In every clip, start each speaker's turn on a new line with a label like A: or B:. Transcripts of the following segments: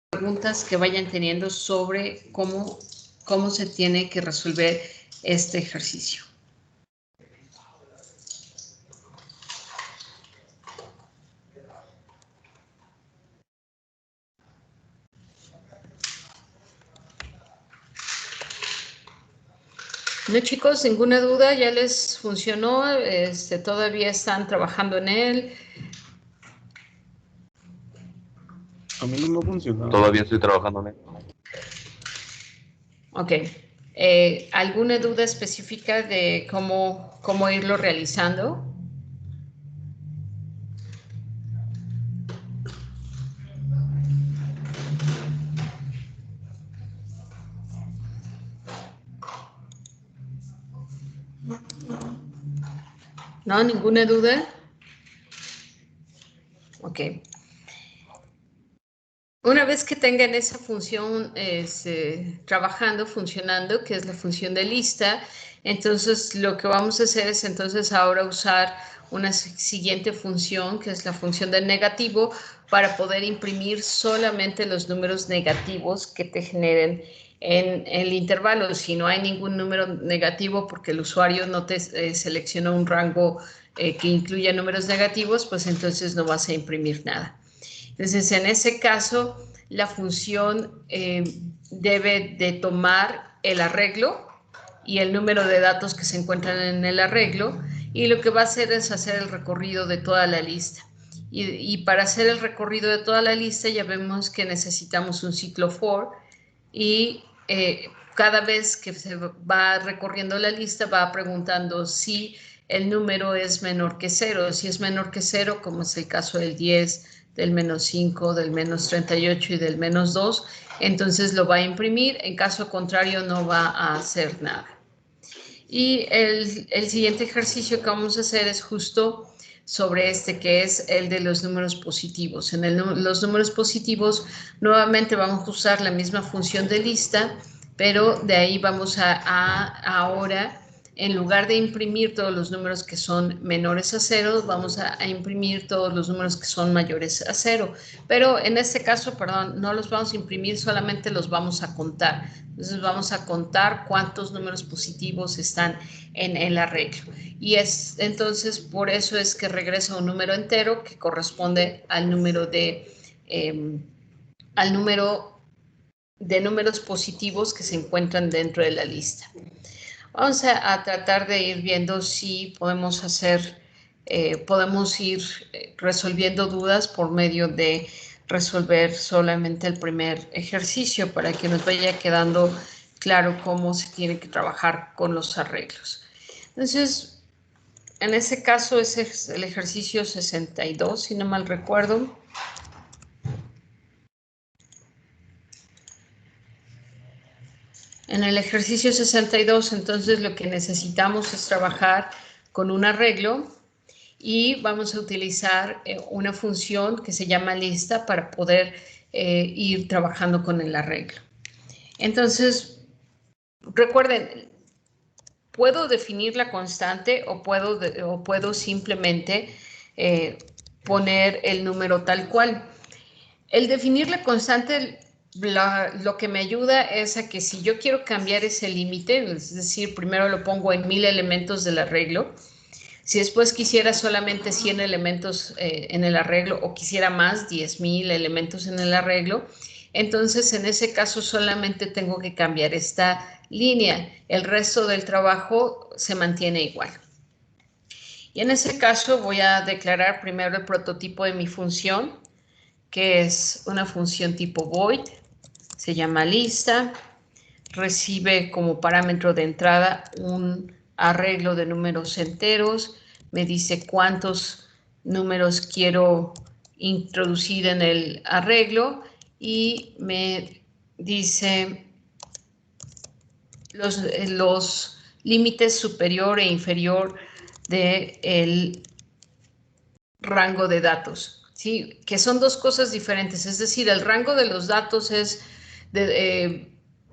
A: preguntas que vayan teniendo sobre cómo se tiene que resolver este ejercicio. No, chicos, ninguna duda, ya les funcionó, todavía están trabajando en él.
B: A mí no me funciona.
C: Todavía estoy trabajando en él.
A: Ok. ¿Alguna duda específica de cómo irlo realizando? ¿No? ¿Ninguna duda? Ok. Una vez que tengan esa función funcionando, que es la función de lista, entonces lo que vamos a hacer es entonces ahora usar una siguiente función, que es la función del negativo, para poder imprimir solamente los números negativos que te generen en el intervalo. Si no hay ningún número negativo porque el usuario no te seleccionó un rango que incluya números negativos, pues entonces no vas a imprimir nada. Entonces, en ese caso, la función debe de tomar el arreglo y el número de datos que se encuentran en el arreglo, y lo que va a hacer es hacer el recorrido de toda la lista. Y para hacer el recorrido de toda la lista ya vemos que necesitamos un ciclo for, y cada vez que se va recorriendo la lista va preguntando si el número es menor que 0. Si es menor que 0, como es el caso del 10, del menos 5, del menos 38 y del menos 2, entonces lo va a imprimir. En caso contrario, no va a hacer nada. Y el siguiente ejercicio que vamos a hacer es justo sobre que es el de los números positivos. En los números positivos, nuevamente vamos a usar la misma función de lista, pero de ahí vamos a ahora, en lugar de imprimir todos los números que son menores a 0, vamos a imprimir todos los números que son mayores a 0. Pero en este caso, perdón, no los vamos a imprimir, solamente los vamos a contar. Entonces vamos a contar cuántos números positivos están en el arreglo. Y entonces por eso es que regresa un número entero que corresponde al número de números positivos que se encuentran dentro de la lista. Vamos a tratar de ir viendo si podemos podemos ir resolviendo dudas por medio de resolver solamente el primer ejercicio para que nos vaya quedando claro cómo se tiene que trabajar con los arreglos. Entonces, en ese caso, ese es el ejercicio 62, si no mal recuerdo. En el ejercicio 62, entonces, lo que necesitamos es trabajar con un arreglo y vamos a utilizar una función que se llama lista para poder ir trabajando con el arreglo. Entonces, recuerden, puedo definir la constante o puedo simplemente poner el número tal cual. El definir la constante lo que me ayuda es a que si yo quiero cambiar ese límite, es decir, primero lo pongo en 1000 elementos del arreglo. Si después quisiera solamente 100 elementos en el arreglo o quisiera más, 10,000 elementos en el arreglo, entonces en ese caso solamente tengo que cambiar esta línea. El resto del trabajo se mantiene igual. Y en ese caso voy a declarar primero el prototipo de mi función, que es una función tipo void, se llama lista, recibe como parámetro de entrada un arreglo de números enteros, me dice cuántos números quiero introducir en el arreglo y me dice los límites superior e inferior del rango de datos, ¿sí? Que son dos cosas diferentes. Es decir, el rango de los datos es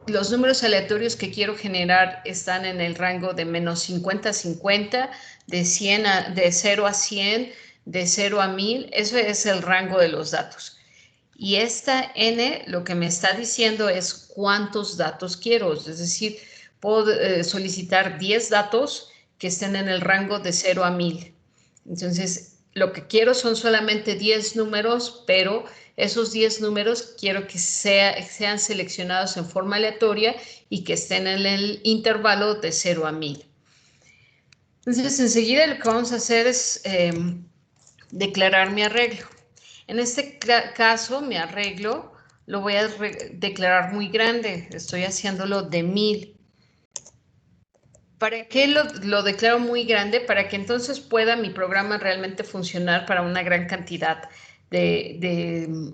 A: los números aleatorios que quiero generar están en el rango de menos 50 a 50, de 0 a 100, de 0 a 1000. Eso es el rango de los datos. Y esta n lo que me está diciendo es cuántos datos quiero, es decir, puedo solicitar 10 datos que estén en el rango de 0 a 1000. Entonces, lo que quiero son solamente 10 números, pero esos 10 números quiero que sean seleccionados en forma aleatoria y que estén en el intervalo de 0 a 1000. Entonces, enseguida lo que vamos a hacer es declarar mi arreglo. En este caso, mi arreglo lo voy a declarar muy grande. Estoy haciéndolo de 1000. ¿Para qué lo declaro muy grande? Para que entonces pueda mi programa realmente funcionar para una gran cantidad de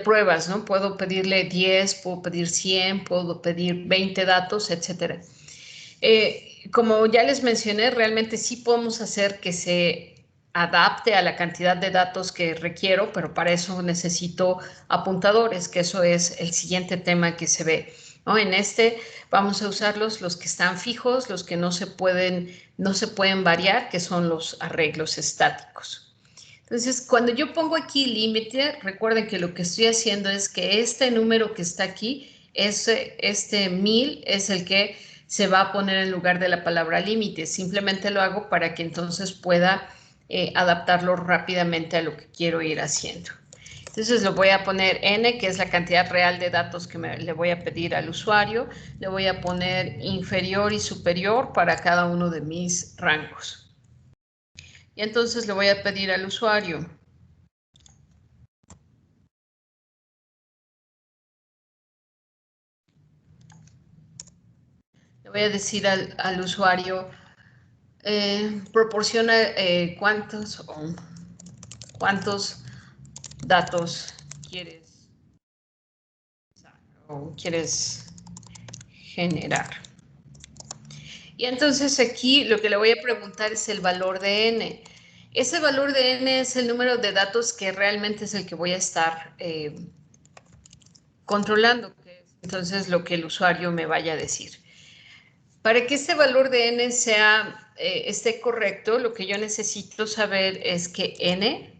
A: pruebas, ¿no? Puedo pedirle 10, puedo pedir 100, puedo pedir 20 datos, etc. Como ya les mencioné, realmente sí podemos hacer que se adapte a la cantidad de datos que requiero, pero para eso necesito apuntadores, que eso es el siguiente tema que se ve, ¿no? En este vamos a usar los que están fijos, los que no se pueden variar, que son los arreglos estáticos. Entonces, cuando yo pongo aquí límite, recuerden que lo que estoy haciendo es que este número que está aquí, este 1000 es el que se va a poner en lugar de la palabra límite. Simplemente lo hago para que entonces pueda adaptarlo rápidamente a lo que quiero ir haciendo. Entonces lo voy a poner n, que es la cantidad real de datos que le voy a pedir al usuario. Le voy a poner inferior y superior para cada uno de mis rangos. Y entonces le voy a pedir al usuario. Le voy a decir al usuario, proporciona cuántos datos quieres generar. Y entonces aquí lo que le voy a preguntar es el valor de n. Ese valor de n es el número de datos que realmente es el que voy a estar controlando, que es entonces lo que el usuario me vaya a decir. Para que este valor de n esté correcto, lo que yo necesito saber es que n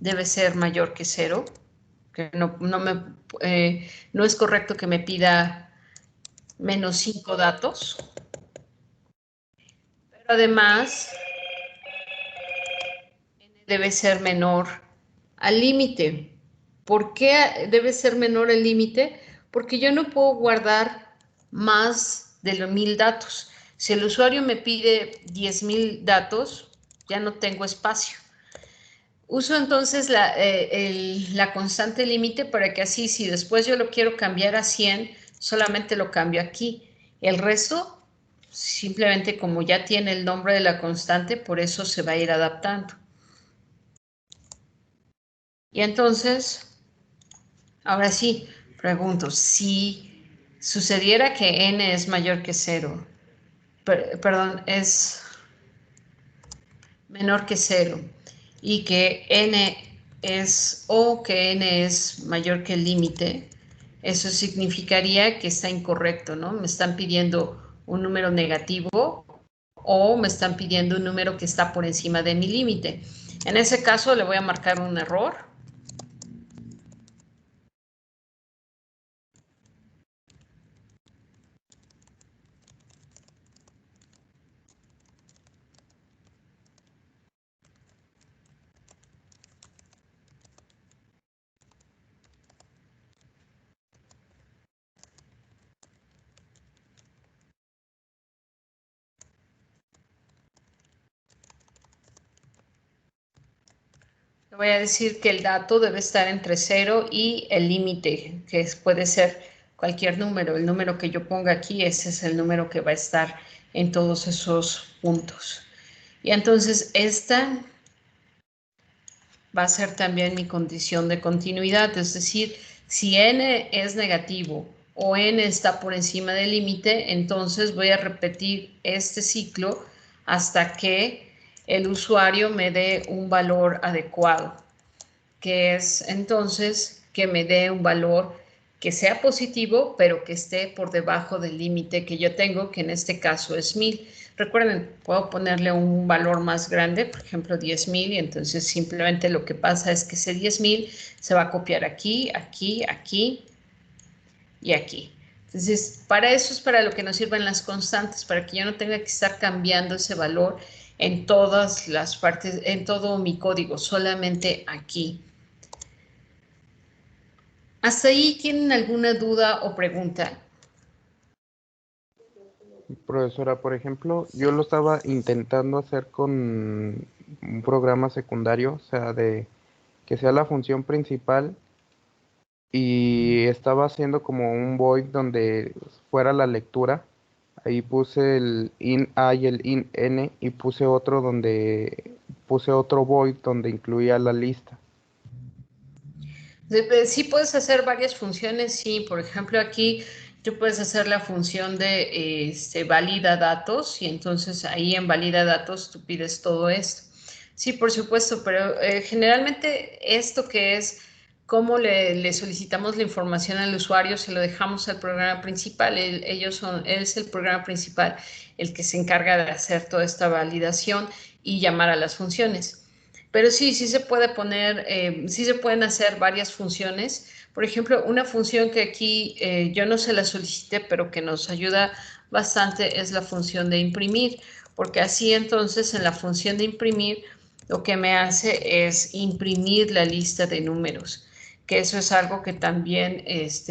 A: debe ser mayor que 0, que no es correcto que me pida menos 5 datos. Pero además, n debe ser menor al límite. ¿Por qué debe ser menor el límite? Porque yo no puedo guardar más de los 1000 datos. Si el usuario me pide 10,000 datos, ya no tengo espacio. Uso entonces la constante límite para que así, si después yo lo quiero cambiar a 100, solamente lo cambio aquí. El resto, simplemente como ya tiene el nombre de la constante, por eso se va a ir adaptando. Y entonces, ahora sí, pregunto, si sucediera que n es mayor que 0, perdón, es menor que 0, y que n es mayor que el límite, eso significaría que está incorrecto, ¿no? Me están pidiendo un número negativo o me están pidiendo un número que está por encima de mi límite. En ese caso le voy a marcar un error. Le voy a decir que el dato debe estar entre 0 y el límite, que puede ser cualquier número. El número que yo ponga aquí, ese es el número que va a estar en todos esos puntos. Y entonces esta va a ser también mi condición de continuidad, es decir, si n es negativo o n está por encima del límite, entonces voy a repetir este ciclo hasta que el usuario me dé un valor adecuado, que es entonces que me dé un valor que sea positivo, pero que esté por debajo del límite que yo tengo, que en este caso es 1000. Recuerden, puedo ponerle un valor más grande, por ejemplo 10,000, y entonces simplemente lo que pasa es que ese 10,000 se va a copiar aquí, aquí, aquí y aquí. Entonces, para eso es para lo que nos sirven las constantes, para que yo no tenga que estar cambiando ese valor en todas las partes, en todo mi código, solamente aquí. ¿Hasta ahí tienen alguna duda o pregunta?
B: Profesora, por ejemplo, yo lo estaba intentando hacer con un programa secundario, o sea, de que sea la función principal y estaba haciendo como un void donde fuera la lectura. Ahí puse el in a y el in n y puse otro void donde incluía la lista.
A: Sí puedes hacer varias funciones, sí. Por ejemplo, aquí tú puedes hacer la función de valida datos y entonces ahí en valida datos tú pides todo esto. Sí, por supuesto, pero generalmente esto que es cómo le solicitamos la información al usuario, se lo dejamos al programa principal. Él es el programa principal el que se encarga de hacer toda esta validación y llamar a las funciones. Pero sí, sí se puede poner, sí se pueden hacer varias funciones. Por ejemplo, una función que aquí yo no se la solicité, pero que nos ayuda bastante es la función de imprimir, porque así entonces en la función de imprimir lo que me hace es imprimir la lista de números, que eso es algo que también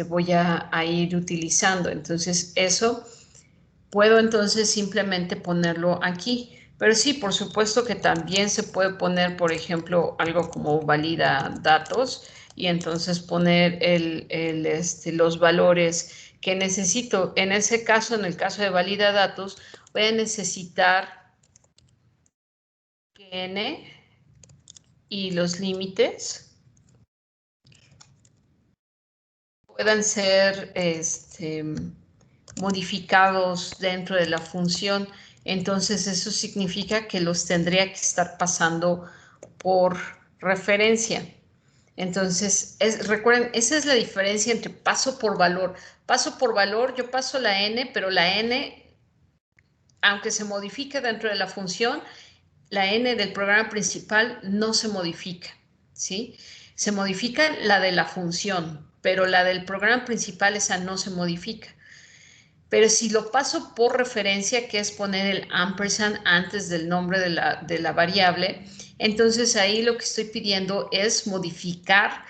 A: voy a ir utilizando. Entonces, eso puedo entonces simplemente ponerlo aquí. Pero sí, por supuesto que también se puede poner, por ejemplo, algo como valida datos y entonces poner los valores que necesito. En ese caso, en el caso de valida datos, voy a necesitar que n y los límites puedan ser modificados dentro de la función. Entonces eso significa que los tendría que estar pasando por referencia. Entonces, recuerden, esa es la diferencia entre paso por valor. Paso por valor, yo paso la n, pero la n, aunque se modifique dentro de la función, la n del programa principal no se modifica, ¿sí? Se modifica la de la función, pero la del programa principal, esa no se modifica. Pero si lo paso por referencia, que es poner el ampersand antes del nombre de la variable, entonces ahí lo que estoy pidiendo es modificar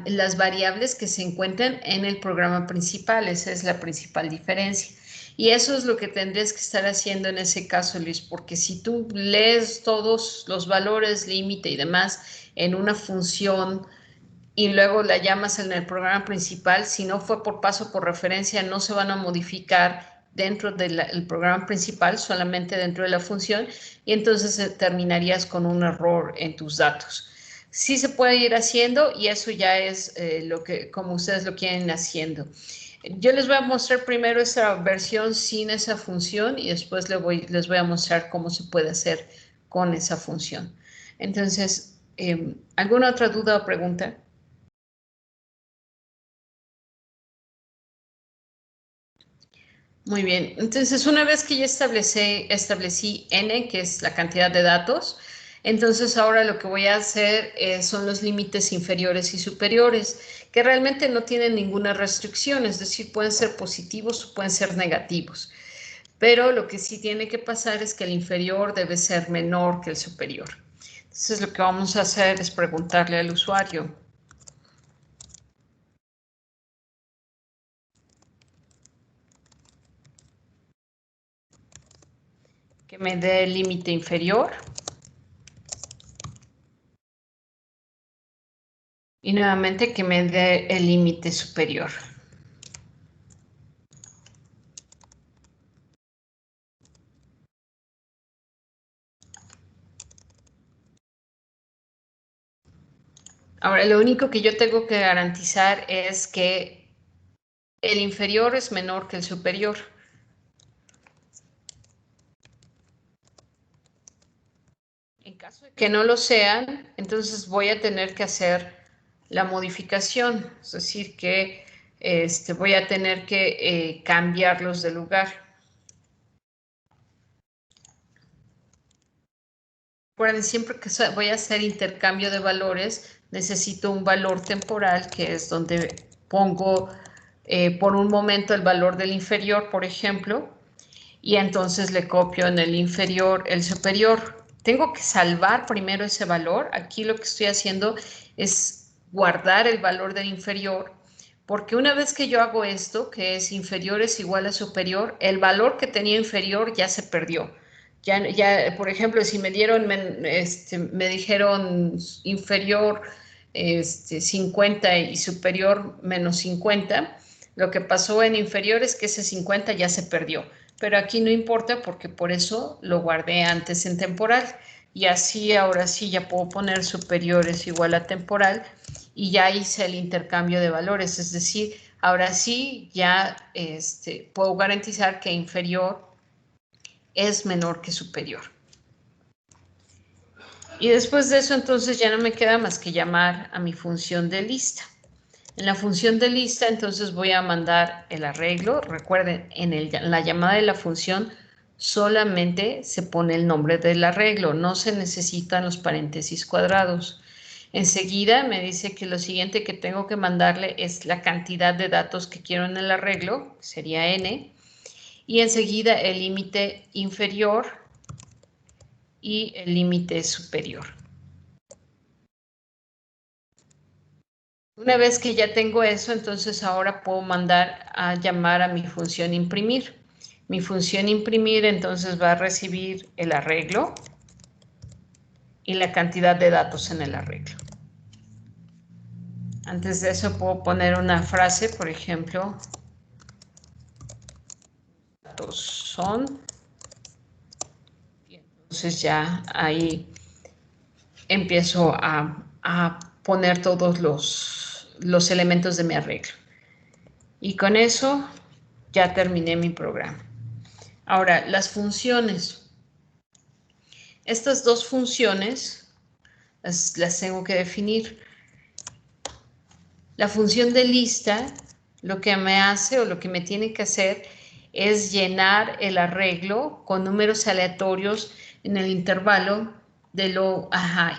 A: las variables que se encuentran en el programa principal. Esa es la principal diferencia. Y eso es lo que tendrías que estar haciendo en ese caso, Luis, porque si tú lees todos los valores, límite y demás en una función y luego la llamas en el programa principal, si no fue por paso por referencia, no se van a modificar dentro del programa principal, solamente dentro de la función, y entonces terminarías con un error en tus datos. Sí se puede ir haciendo y eso ya es lo que, como ustedes lo quieren haciendo. Yo les voy a mostrar primero esta versión sin esa función y después les voy a mostrar cómo se puede hacer con esa función. Entonces, ¿alguna otra duda o pregunta? Muy bien, entonces una vez que ya establecí n, que es la cantidad de datos, entonces ahora lo que voy a hacer son los límites inferiores y superiores, que realmente no tienen ninguna restricción, es decir, pueden ser positivos o pueden ser negativos, pero lo que sí tiene que pasar es que el inferior debe ser menor que el superior. Entonces lo que vamos a hacer es preguntarle al usuario que me dé el límite inferior. Y nuevamente que me dé el límite superior. Ahora, lo único que yo tengo que garantizar es que el inferior es menor que el superior. En caso de que no lo sean, entonces voy a tener que hacer la modificación, es decir, que voy a tener que cambiarlos de lugar. Recuerden, siempre que voy a hacer intercambio de valores, necesito un valor temporal, que es donde pongo por un momento el valor del inferior, por ejemplo, y entonces le copio en el inferior el superior. Tengo que salvar primero ese valor. Aquí lo que estoy haciendo es guardar el valor del inferior, porque una vez que yo hago esto, que es inferior es igual a superior, el valor que tenía inferior ya se perdió. Ya, por ejemplo, si me dieron, me dijeron inferior 50 y superior menos 50, lo que pasó en inferior es que ese 50 ya se perdió. Pero aquí no importa porque por eso lo guardé antes en temporal. Y así, ahora sí, ya puedo poner superior es igual a temporal y ya hice el intercambio de valores. Es decir, ahora sí ya puedo garantizar que inferior es menor que superior. Y después de eso, entonces ya no me queda más que llamar a mi función de lista. En la función de lista, entonces voy a mandar el arreglo. Recuerden, en la llamada de la función solamente se pone el nombre del arreglo, no se necesitan los paréntesis cuadrados. Enseguida me dice que lo siguiente que tengo que mandarle es la cantidad de datos que quiero en el arreglo, que sería n, y enseguida el límite inferior y el límite superior. Una vez que ya tengo eso, entonces ahora puedo mandar a llamar a mi función imprimir. Mi función imprimir entonces va a recibir el arreglo y la cantidad de datos en el arreglo. Antes de eso puedo poner una frase, por ejemplo, datos son. Y entonces ya ahí empiezo a poner todos los elementos de mi arreglo. Y con eso ya terminé mi programa. Ahora, las funciones. Estas dos funciones las tengo que definir. La función de lista lo que me hace o lo que me tiene que hacer es llenar el arreglo con números aleatorios en el intervalo de low a high.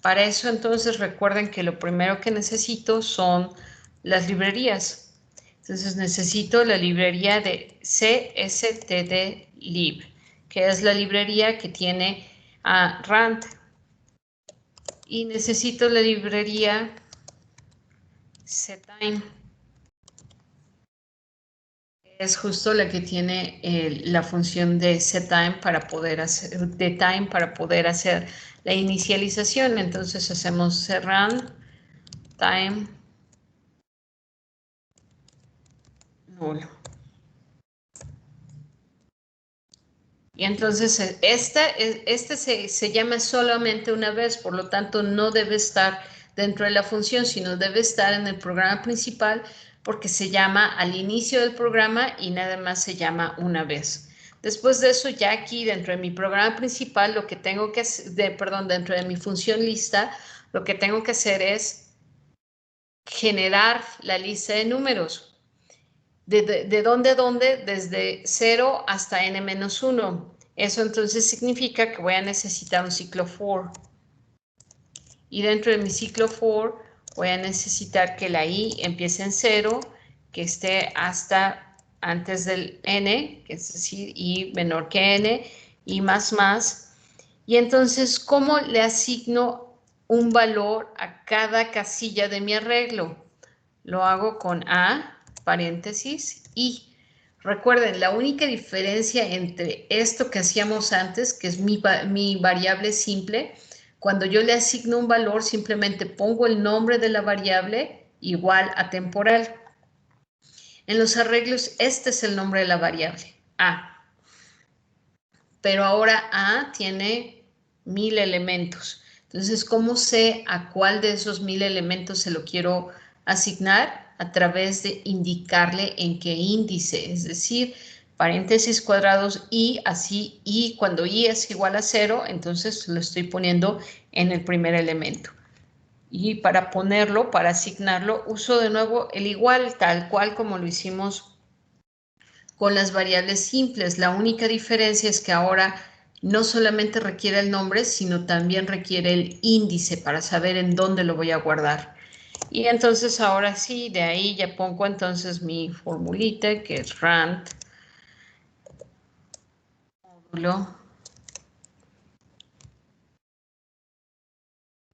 A: Para eso entonces recuerden que lo primero que necesito son las librerías. Entonces necesito la librería de cstdlib, que es la librería que tiene a rand, y necesito la librería ctime, que es justo la que tiene la función de ctime para poder hacer la inicialización. Entonces hacemos run time nulo. Y entonces este se llama solamente una vez, por lo tanto no debe estar dentro de la función, sino debe estar en el programa principal porque se llama al inicio del programa y nada más se llama una vez. Después de eso, ya aquí dentro de mi programa principal, lo que tengo que hacer, dentro de mi función lista, lo que tengo que hacer es generar la lista de números. ¿De dónde a dónde? Desde 0 hasta n-1. Eso entonces significa que voy a necesitar un ciclo for. Y dentro de mi ciclo for voy a necesitar que la i empiece en 0, que esté hasta antes del n, que es decir, i menor que n, y más. Y entonces, ¿cómo le asigno un valor a cada casilla de mi arreglo? Lo hago con a, paréntesis, i. Recuerden, la única diferencia entre esto que hacíamos antes, que es mi variable simple, cuando yo le asigno un valor, simplemente pongo el nombre de la variable igual a temporal. En los arreglos, este es el nombre de la variable, a. Pero ahora a tiene 1000 elementos. Entonces, ¿cómo sé a cuál de esos 1000 elementos se lo quiero asignar? A través de indicarle en qué índice, es decir, paréntesis cuadrados y así, y cuando i es igual a 0, entonces lo estoy poniendo en el primer elemento. Y para ponerlo, para asignarlo, uso de nuevo el igual, tal cual como lo hicimos con las variables simples. La única diferencia es que ahora no solamente requiere el nombre, sino también requiere el índice para saber en dónde lo voy a guardar. Y entonces ahora sí, de ahí ya pongo entonces mi formulita, que es rand módulo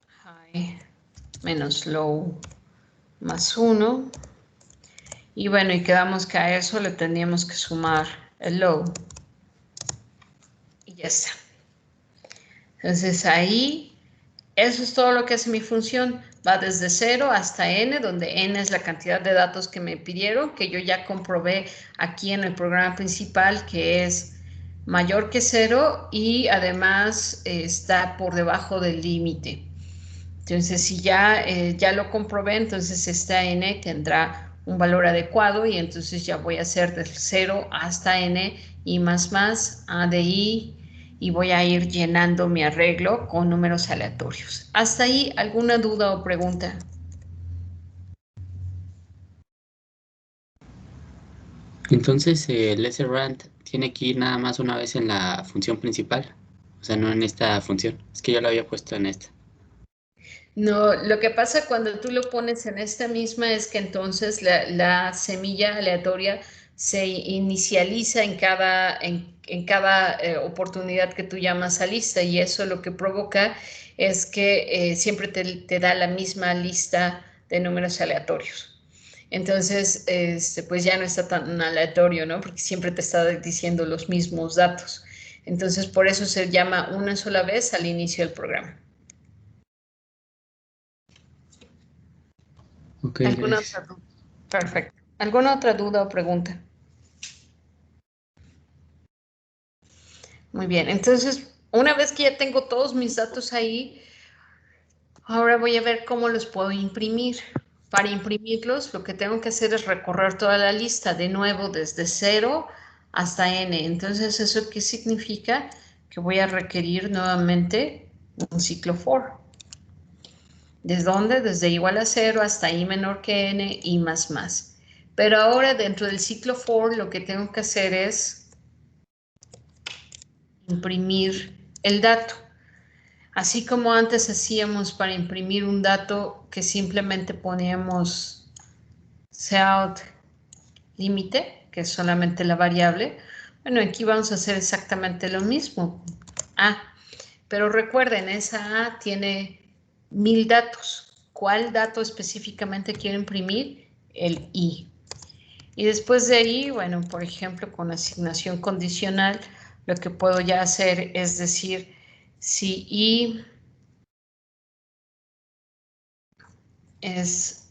A: high menos low más 1. Y bueno, y quedamos que a eso le tendríamos que sumar el low. Y ya está. Entonces ahí, eso es todo lo que hace mi función. Va desde 0 hasta n, donde n es la cantidad de datos que me pidieron, que yo ya comprobé aquí en el programa principal, que es mayor que 0 y además está por debajo del límite. Entonces, si ya lo comprobé, entonces esta n tendrá un valor adecuado y entonces ya voy a hacer de 0 hasta n y más a de i y voy a ir llenando mi arreglo con números aleatorios. ¿Hasta ahí alguna duda o pregunta?
C: Entonces, el srand tiene que ir nada más una vez en la función principal, o sea, no en esta función. Es que yo lo había puesto en esta.
A: No, lo que pasa cuando tú lo pones en esta misma es que entonces la semilla aleatoria se inicializa en cada oportunidad que tú llamas a lista y eso lo que provoca es que siempre te da la misma lista de números aleatorios. Entonces, pues ya no está tan aleatorio, ¿no? Porque siempre te está diciendo los mismos datos. Entonces, por eso se llama una sola vez al inicio del programa.
C: Ok,
A: ¿Alguna
C: gracias.
A: otra duda? Perfecto. ¿Alguna otra duda o pregunta? Muy bien. Entonces, una vez que ya tengo todos mis datos ahí, ahora voy a ver cómo los puedo imprimir. Para imprimirlos, lo que tengo que hacer es recorrer toda la lista de nuevo desde 0 hasta n. Entonces, ¿eso qué significa? Que voy a requerir nuevamente un ciclo for. ¿Desde dónde? Desde igual a 0 hasta i menor que n y más. Pero ahora dentro del ciclo for lo que tengo que hacer es imprimir el dato. Así como antes hacíamos para imprimir un dato que simplemente poníamos count límite, que es solamente la variable. Bueno, aquí vamos a hacer exactamente lo mismo. Pero recuerden, esa A tiene 1000 datos. ¿Cuál dato específicamente quiero imprimir? El I. Y después de ahí, bueno, por ejemplo, con asignación condicional, lo que puedo ya hacer es decir, si I es,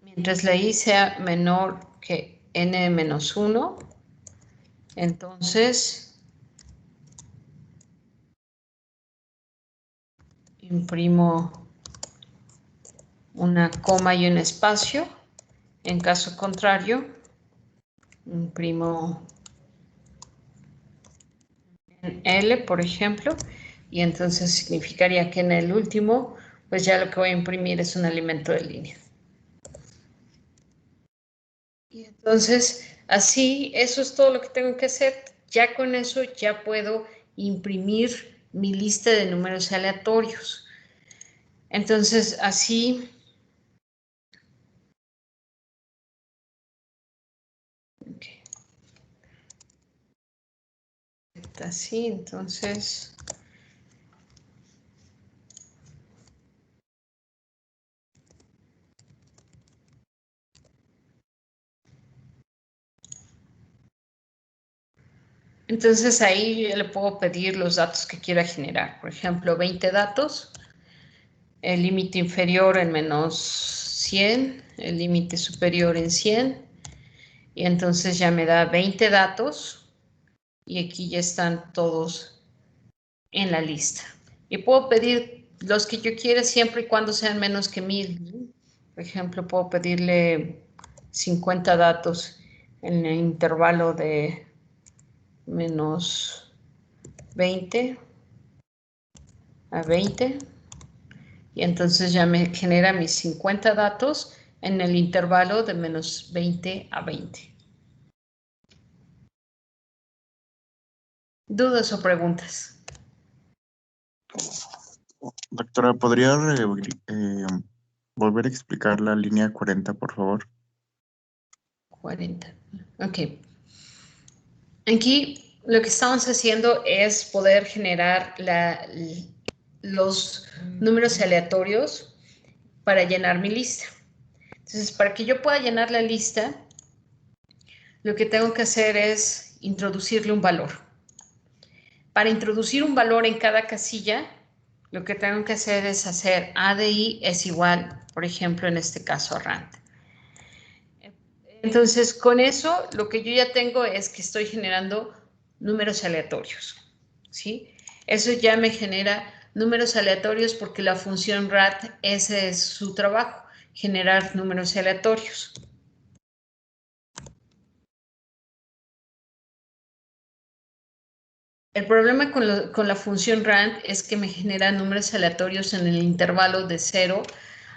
A: mientras la I sea menor que n-1, entonces imprimo una coma y un espacio. En caso contrario, imprimo en L, por ejemplo, y entonces significaría que en el último, pues ya lo que voy a imprimir es un elemento de línea. Y entonces, así, eso es todo lo que tengo que hacer. Ya con eso ya puedo imprimir mi lista de números aleatorios. Entonces, así, okay. Así, entonces, ahí yo le puedo pedir los datos que quiera generar. Por ejemplo, 20 datos, el límite inferior en menos 100, el límite superior en 100, y entonces ya me da 20 datos, y aquí ya están todos en la lista. Y puedo pedir los que yo quiera siempre y cuando sean menos que 1000. Por ejemplo, puedo pedirle 50 datos en el intervalo de menos 20 a 20. Y entonces ya me genera mis 50 datos en el intervalo de menos 20 a 20. ¿Dudas o preguntas?
D: Doctora, ¿podría volver a explicar la línea 40, por favor?
A: 40. Ok. Aquí lo que estamos haciendo es poder generar los números aleatorios para llenar mi lista. Entonces, para que yo pueda llenar la lista, lo que tengo que hacer es introducirle un valor. Para introducir un valor en cada casilla, lo que tengo que hacer es hacer A de I es igual, por ejemplo, en este caso, a rand. Entonces, con eso, lo que yo ya tengo es que estoy generando números aleatorios, ¿sí? Eso ya me genera números aleatorios porque la función rat, ese es su trabajo, generar números aleatorios. El problema con la función rand es que me genera números aleatorios en el intervalo de 0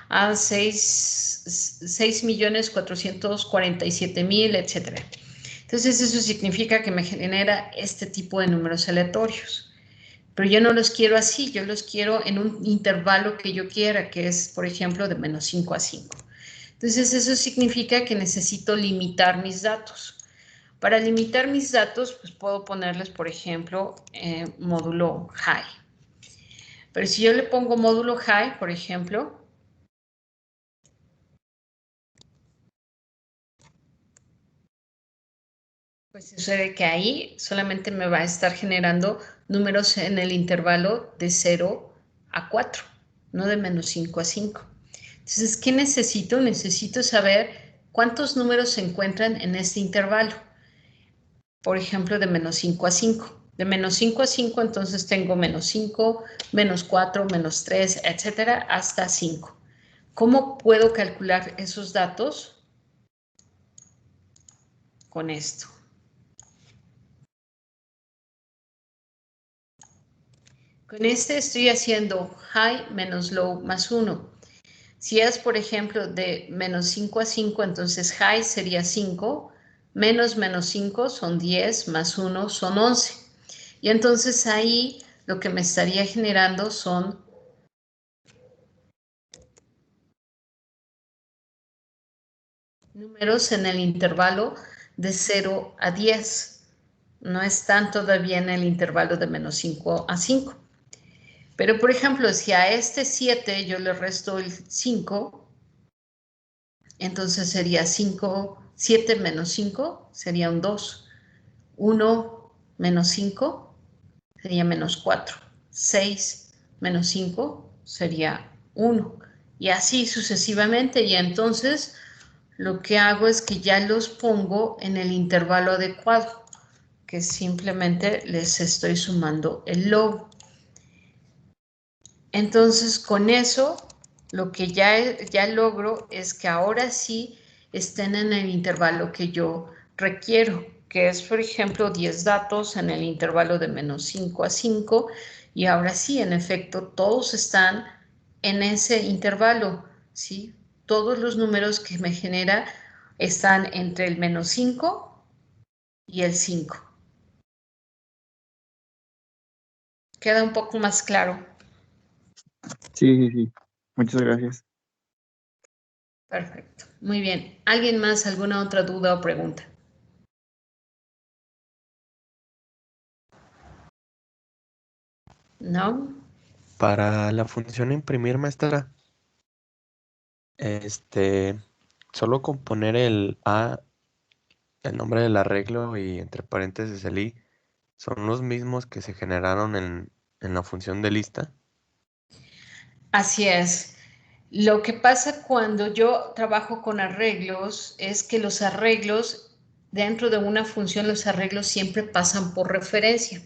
A: a 6.447.000, etc. Entonces eso significa que me genera este tipo de números aleatorios. Pero yo no los quiero así, yo los quiero en un intervalo que yo quiera, que es, por ejemplo, de menos 5 a 5. Entonces eso significa que necesito limitar mis datos. Para limitar mis datos, pues puedo ponerles, por ejemplo, módulo high. Pero si yo le pongo módulo high, por ejemplo, pues sucede que ahí solamente me va a estar generando números en el intervalo de 0 a 4, no de menos 5 a 5. Entonces, ¿qué necesito? Necesito saber cuántos números se encuentran en este intervalo. Por ejemplo, de menos 5 a 5. De menos 5 a 5, entonces tengo menos 5, menos 4, menos 3, etcétera, hasta 5. ¿Cómo puedo calcular esos datos? Con esto. Con este estoy haciendo high menos low más 1. Si es, por ejemplo, de menos 5 a 5, entonces high sería 5, menos 5 son 10, más 1 son 11. Y entonces ahí lo que me estaría generando son números en el intervalo de 0 a 10. No están todavía en el intervalo de menos 5 a 5. Pero, por ejemplo, si a este 7 yo le resto el 5, entonces sería 7 menos 5 sería un 2. 1 menos 5 sería menos 4. 6 menos 5 sería 1. Y así sucesivamente. Y entonces lo que hago es que ya los pongo en el intervalo adecuado, que simplemente les estoy sumando el low. Entonces, con eso, lo que ya logro es que ahora sí estén en el intervalo que yo requiero, que es, por ejemplo, 10 datos en el intervalo de menos 5 a 5, y ahora sí, en efecto, todos están en ese intervalo, ¿sí? Todos los números que me genera están entre el menos 5 y el 5. ¿Queda un poco más claro?
D: Sí. Muchas gracias.
A: Perfecto. Muy bien. ¿Alguien más? ¿Alguna otra duda o pregunta? ¿No?
B: Para la función imprimir, maestra, solo con poner el A, el nombre del arreglo y entre paréntesis el I, son los mismos que se generaron en la función de lista.
A: Así es. Lo que pasa cuando yo trabajo con arreglos es que los arreglos, dentro de una función, los arreglos siempre pasan por referencia.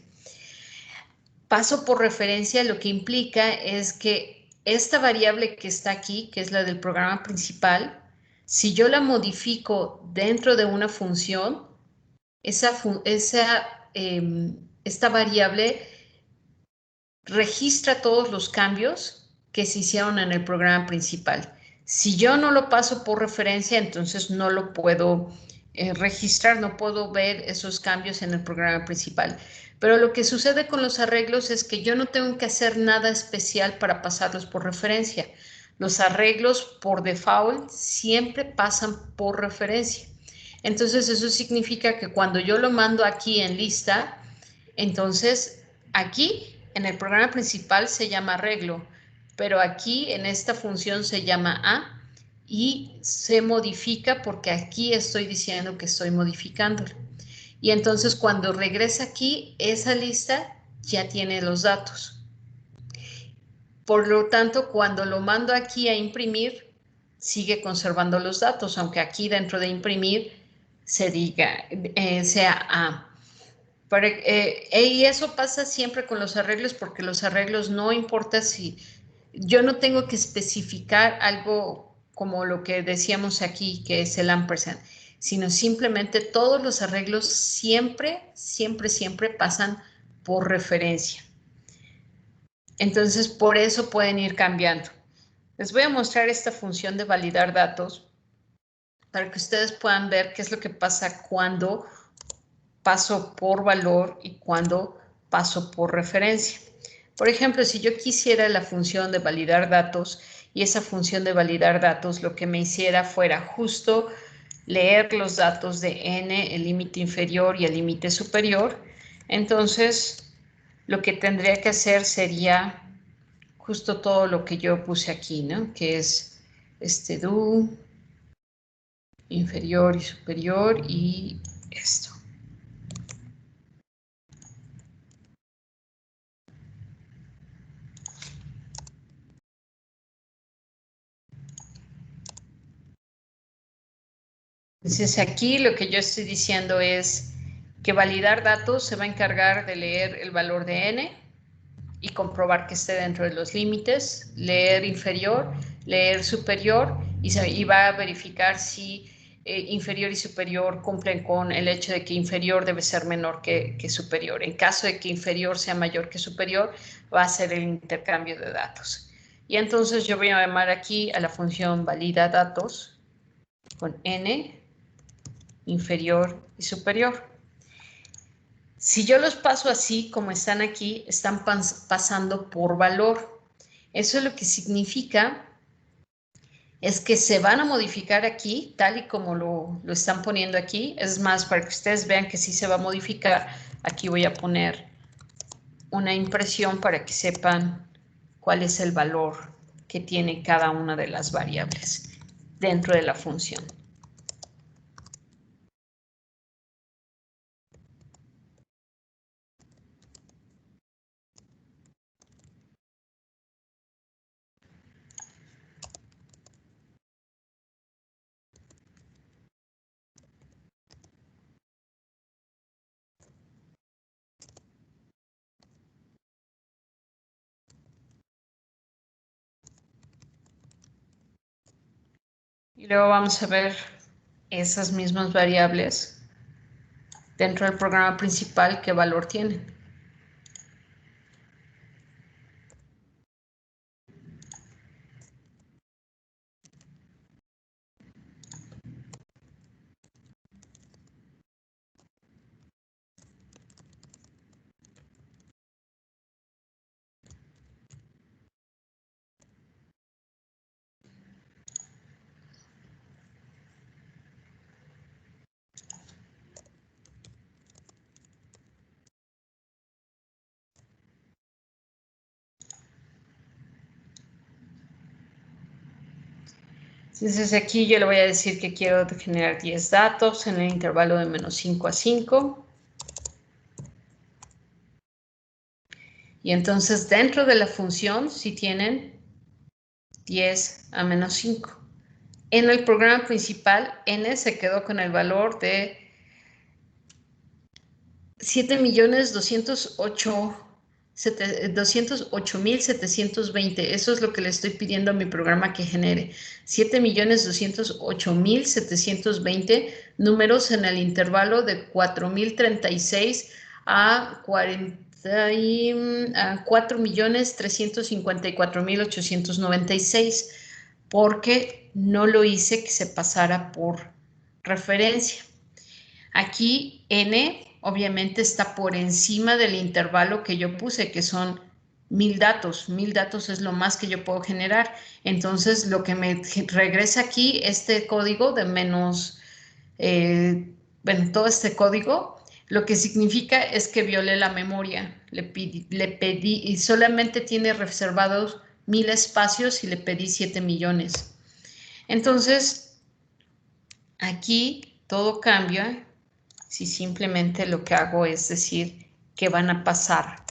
A: Paso por referencia lo que implica es que esta variable que está aquí, que es la del programa principal, si yo la modifico dentro de una función, esta variable registra todos los cambios que se hicieron en el programa principal. Si yo no lo paso por referencia, entonces no lo puedo registrar, no puedo ver esos cambios en el programa principal. Pero lo que sucede con los arreglos es que yo no tengo que hacer nada especial para pasarlos por referencia. Los arreglos por default siempre pasan por referencia. Entonces eso significa que cuando yo lo mando aquí en lista, entonces aquí en el programa principal se llama arreglo, pero aquí en esta función se llama A y se modifica porque aquí estoy diciendo que estoy modificándolo. Y entonces cuando regresa aquí, esa lista ya tiene los datos. Por lo tanto, cuando lo mando aquí a imprimir, sigue conservando los datos, aunque aquí dentro de imprimir se diga, sea A. Y eso pasa siempre con los arreglos, porque los arreglos no importa si yo no tengo que especificar algo como lo que decíamos aquí, que es el ampersand, sino simplemente todos los arreglos siempre pasan por referencia. Entonces, por eso pueden ir cambiando. Les voy a mostrar esta función de validar datos para que ustedes puedan ver qué es lo que pasa cuando paso por valor y cuando paso por referencia. Por ejemplo, si yo quisiera la función de validar datos y esa función de validar datos lo que me hiciera fuera justo leer los datos de n, el límite inferior y el límite superior, entonces lo que tendría que hacer sería justo todo lo que yo puse aquí, ¿no? Que es este do, inferior y superior y esto. Entonces aquí lo que yo estoy diciendo es que validar datos se va a encargar de leer el valor de n y comprobar que esté dentro de los límites, leer inferior, leer superior y va a verificar si inferior y superior cumplen con el hecho de que inferior debe ser menor que superior. En caso de que inferior sea mayor que superior, va a ser el intercambio de datos. Y entonces yo voy a llamar aquí a la función valida datos con n inferior y superior. Si yo los paso así como están aquí, están pasando por valor. Eso lo que significa es que se van a modificar aquí, tal y como lo están poniendo aquí. Es más, para que ustedes vean que sí se va a modificar, aquí voy a poner una impresión para que sepan cuál es el valor que tiene cada una de las variables dentro de la función. Y luego vamos a ver esas mismas variables dentro del programa principal, qué valor tienen. Entonces aquí yo le voy a decir que quiero generar 10 datos en el intervalo de menos 5 a 5. Y entonces dentro de la función si tienen 10 a menos 5. En el programa principal, n se quedó con el valor de 7.208.720. Eso es lo que le estoy pidiendo a mi programa que genere. 7.208.720 números en el intervalo de 4.036 a 4.354.896, porque no lo hice que se pasara por referencia. Aquí n obviamente está por encima del intervalo que yo puse, que son 1000 datos. 1000 datos es lo más que yo puedo generar. Entonces, lo que me regresa aquí, este código de menos, bueno, todo este código, lo que significa es que violé la memoria. Le pedí y solamente tiene reservados 1000 espacios y le pedí 7 millones. Entonces, aquí todo cambia si simplemente lo que hago es decir que van a pasar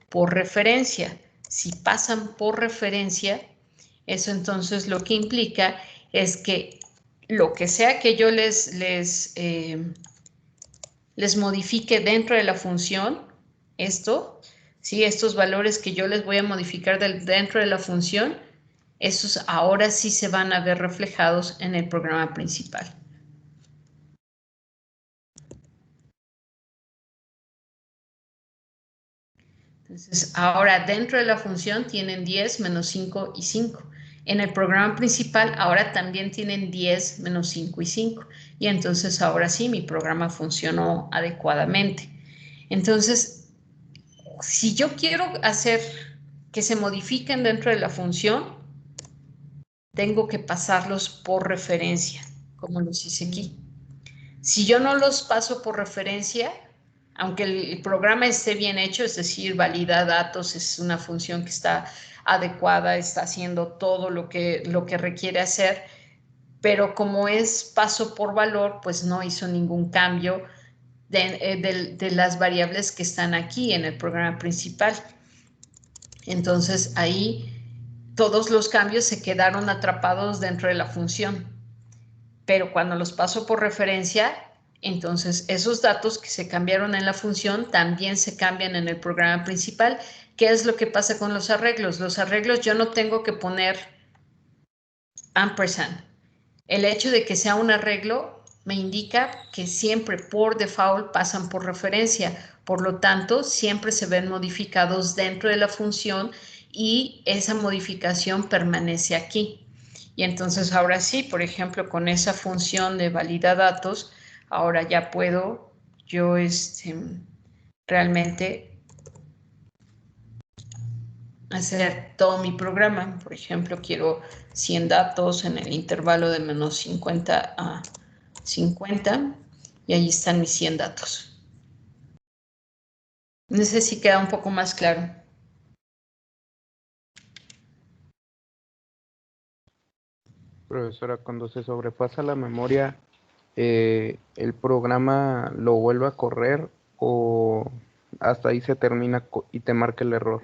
A: por referencia. Si pasan por referencia, eso entonces lo que implica es que lo que sea que yo les modifique dentro de la función, esto, ¿sí? Estos valores que yo les voy a modificar dentro de la función, esos ahora sí se van a ver reflejados en el programa principal. Entonces, ahora dentro de la función tienen 10, menos 5 y 5. En el programa principal ahora también tienen 10, menos 5 y 5. Y entonces ahora sí, mi programa funcionó adecuadamente. Entonces, si yo quiero hacer que se modifiquen dentro de la función, tengo que pasarlos por referencia, como los hice aquí. Si yo no los paso por referencia, aunque el programa esté bien hecho, es decir, valida datos, es una función que está adecuada, está haciendo todo lo que requiere hacer, pero como es paso por valor, pues no hizo ningún cambio de las variables que están aquí en el programa principal. Entonces ahí todos los cambios se quedaron atrapados dentro de la función. Pero cuando los paso por referencia, entonces esos datos que se cambiaron en la función también se cambian en el programa principal. ¿Qué es lo que pasa con los arreglos? Los arreglos yo no tengo que poner ampersand. El hecho de que sea un arreglo me indica que siempre por default pasan por referencia. Por lo tanto, siempre se ven modificados dentro de la función y esa modificación permanece aquí. Y entonces ahora sí, por ejemplo, con esa función de valida datos, ahora ya puedo yo realmente hacer todo mi programa. Por ejemplo, quiero 100 datos en el intervalo de menos 50 a 50 y ahí están mis 100 datos. No sé si queda un poco más claro.
B: Profesora, cuando se sobrepasa la memoria, ¿el programa lo vuelve a correr o hasta ahí se termina y te marca el error?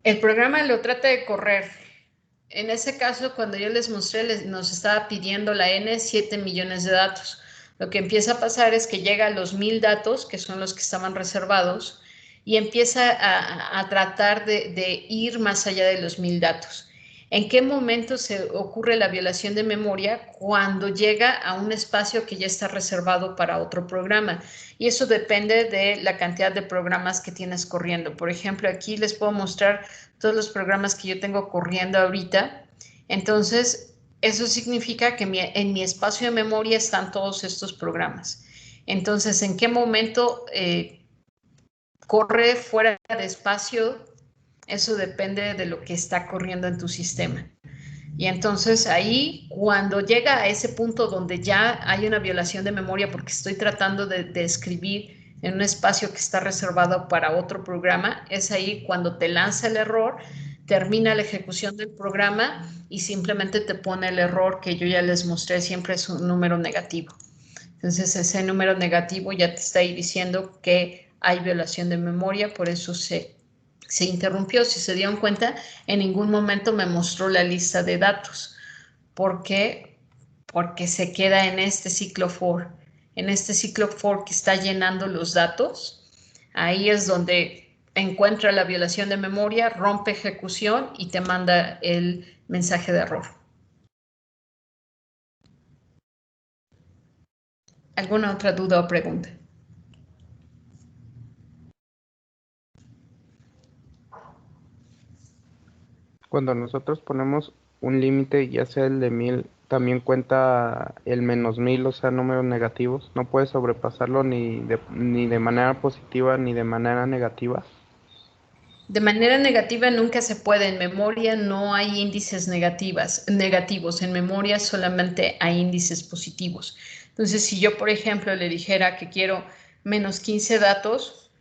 A: El programa lo trata de correr. En ese caso, cuando yo les mostré, nos estaba pidiendo la N 7 millones de datos. Lo que empieza a pasar es que llega a los 1000 datos, que son los que estaban reservados, y empieza a tratar de ir más allá de los 1000 datos. ¿En qué momento se ocurre la violación de memoria? Cuando llega a un espacio que ya está reservado para otro programa. Y eso depende de la cantidad de programas que tienes corriendo. Por ejemplo, aquí les puedo mostrar todos los programas que yo tengo corriendo ahorita. Entonces, eso significa que en mi espacio de memoria están todos estos programas. Entonces, ¿en qué momento corre fuera de espacio? Eso depende de lo que está corriendo en tu sistema. Y entonces ahí, cuando llega a ese punto donde ya hay una violación de memoria porque estoy tratando de escribir en un espacio que está reservado para otro programa, es ahí cuando te lanza el error, termina la ejecución del programa y simplemente te pone el error que yo ya les mostré, siempre es un número negativo. Entonces ese número negativo ya te está ahí diciendo que hay violación de memoria, por eso se interrumpió. Si se dieron cuenta, en ningún momento me mostró la lista de datos. ¿Por qué? Porque se queda en este ciclo for. En este ciclo for que está llenando los datos, ahí es donde encuentra la violación de memoria, rompe ejecución y te manda el mensaje de error. ¿Alguna otra duda o pregunta?
B: Cuando nosotros ponemos un límite, ya sea el de 1000 también cuenta el -1000, o sea, números negativos. No puedes sobrepasarlo ni de manera positiva ni de manera negativa.
A: De manera negativa nunca se puede. En memoria no hay índices negativos. En memoria solamente hay índices positivos. Entonces, si yo, por ejemplo, le dijera que quiero menos 15 datos,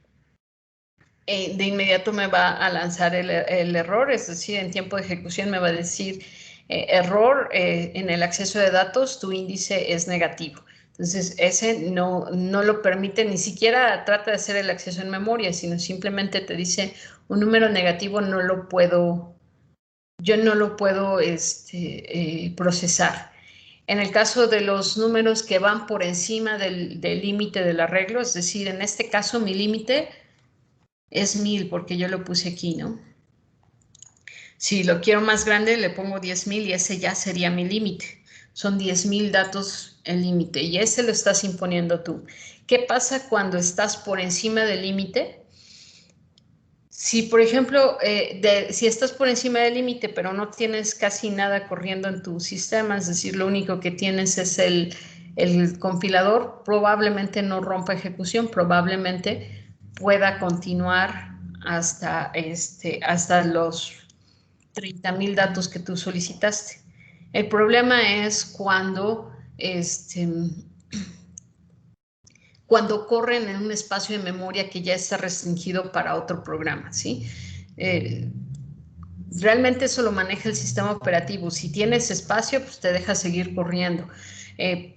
A: de inmediato me va a lanzar el error, es decir, en tiempo de ejecución me va a decir error en el acceso de datos, tu índice es negativo. Entonces, ese no lo permite, ni siquiera trata de hacer el acceso en memoria, sino simplemente te dice un número negativo yo no lo puedo procesar. En el caso de los números que van por encima del límite del arreglo, es decir, en este caso mi límite es 1000 porque yo lo puse aquí, ¿no? Si lo quiero más grande, le pongo 10,000 y ese ya sería mi límite. Son 10,000 datos el límite y ese lo estás imponiendo tú. ¿Qué pasa cuando estás por encima del límite? Si, por ejemplo, si estás por encima del límite, pero no tienes casi nada corriendo en tu sistema, es decir, lo único que tienes es el compilador, probablemente no rompa ejecución, probablemente pueda continuar hasta los 30,000 datos que tú solicitaste. El problema es cuando corren en un espacio de memoria que ya está restringido para otro programa, ¿sí? Realmente eso lo maneja el sistema operativo. Si tienes espacio, pues te deja seguir corriendo.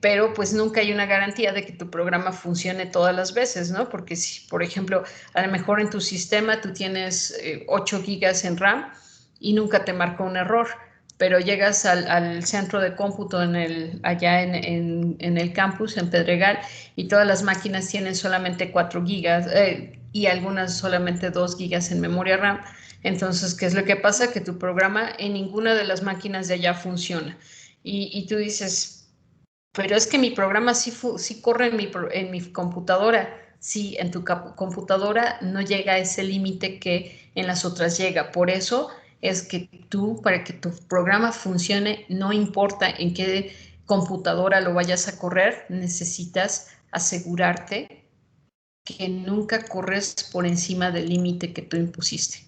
A: Pero pues nunca hay una garantía de que tu programa funcione todas las veces, ¿no? Porque si, por ejemplo, a lo mejor en tu sistema tú tienes 8 gigas en RAM y nunca te marca un error, pero llegas al centro de cómputo allá en el campus, en Pedregal, y todas las máquinas tienen solamente 4 gigas y algunas solamente 2 gigas en memoria RAM. Entonces, ¿qué es lo que pasa? Que tu programa en ninguna de las máquinas de allá funciona. Y tú dices, pero es que mi programa sí corre en mi computadora. Sí, en tu computadora no llega a ese límite que en las otras llega. Por eso es que para que tu programa funcione, no importa en qué computadora lo vayas a correr, necesitas asegurarte que nunca corres por encima del límite que tú impusiste.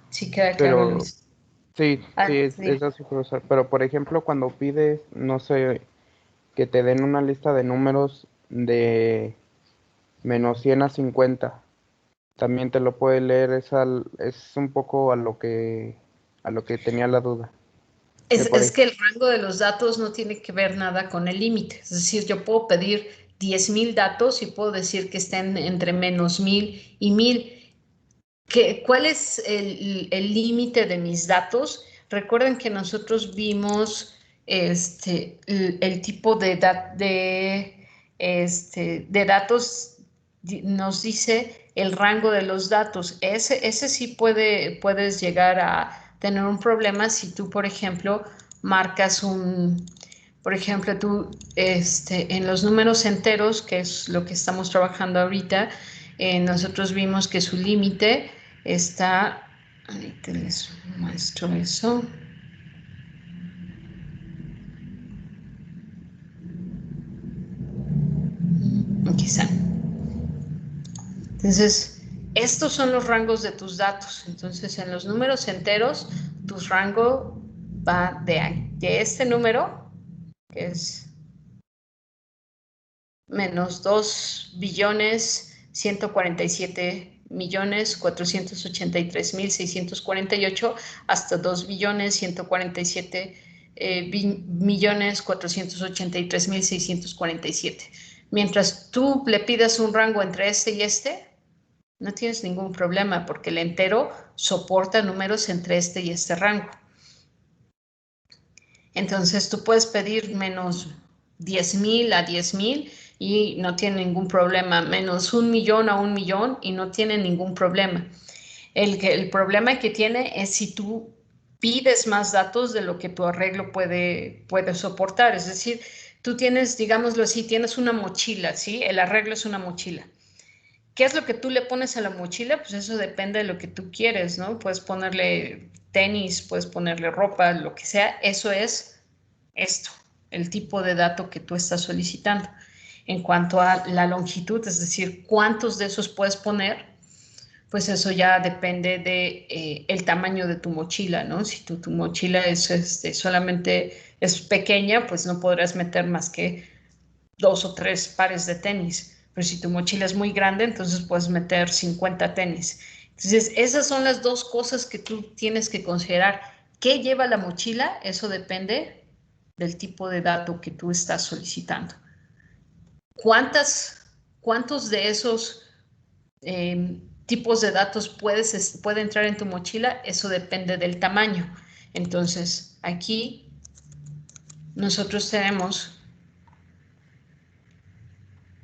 A: Sí, queda claro, Luis.
B: Sí, es así, profesor. Pero, por ejemplo, cuando pides, no sé, que te den una lista de números de -100 a 50, también te lo puede leer, es un poco a lo que tenía la duda.
A: Es que el rango de los datos no tiene que ver nada con el límite. Es decir, yo puedo pedir 10,000 datos y puedo decir que estén entre -1000 y 1000. ¿Cuál es el límite de mis datos? Recuerden que nosotros vimos el tipo de datos, nos dice el rango de los datos. Ese sí puedes llegar a tener un problema si tú, por ejemplo, marcas por ejemplo, tú en los números enteros, que es lo que estamos trabajando ahorita, nosotros vimos que su límite está, ahorita les muestro eso. Aquí están. Entonces, estos son los rangos de tus datos. Entonces, en los números enteros, tu rango va de este número, que es menos 2.147.483.648 hasta 2.147.483.647. Mientras tú le pidas un rango entre este y este, no tienes ningún problema porque el entero soporta números entre este y este rango. Entonces tú puedes pedir menos 10,000 a 10,000 y no tiene ningún problema, menos 1,000,000 a 1,000,000 y no tiene ningún problema. El problema que tiene es si tú pides más datos de lo que tu arreglo puede soportar. Es decir, tú tienes, digámoslo así, tienes una mochila, ¿sí? El arreglo es una mochila. ¿Qué es lo que tú le pones a la mochila? Pues eso depende de lo que tú quieres, ¿no? Puedes ponerle tenis, puedes ponerle ropa, lo que sea. Eso es esto, el tipo de dato que tú estás solicitando. En cuanto a la longitud, es decir, cuántos de esos puedes poner, pues eso ya depende de el tamaño de tu mochila, ¿no? Si tu mochila es solamente es pequeña, pues no podrás meter más que 2 o 3 pares de tenis. Pero si tu mochila es muy grande, entonces puedes meter 50 tenis. Entonces, esas son las dos cosas que tú tienes que considerar. ¿Qué lleva la mochila? Eso depende del tipo de dato que tú estás solicitando. ¿Cuántos de esos tipos de datos puede entrar en tu mochila? Eso depende del tamaño. Entonces, aquí nosotros tenemos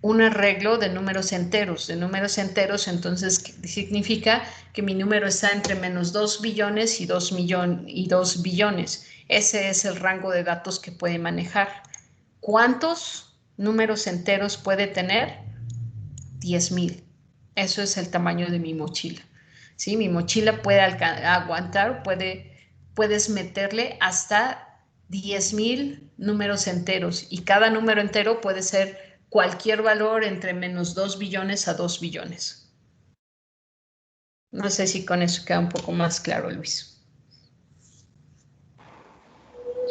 A: un arreglo de números enteros. Entonces significa que mi número está entre menos 2 billones y 2 billones. Ese es el rango de datos que puede manejar. ¿Cuántos números enteros puede tener? 10,000. Eso es el tamaño de mi mochila. ¿Sí? Mi mochila puede aguantar, puedes meterle hasta 10,000 números enteros, y cada número entero puede ser cualquier valor entre menos 2 billones a 2 billones. No sé si con eso queda un poco más claro, Luis.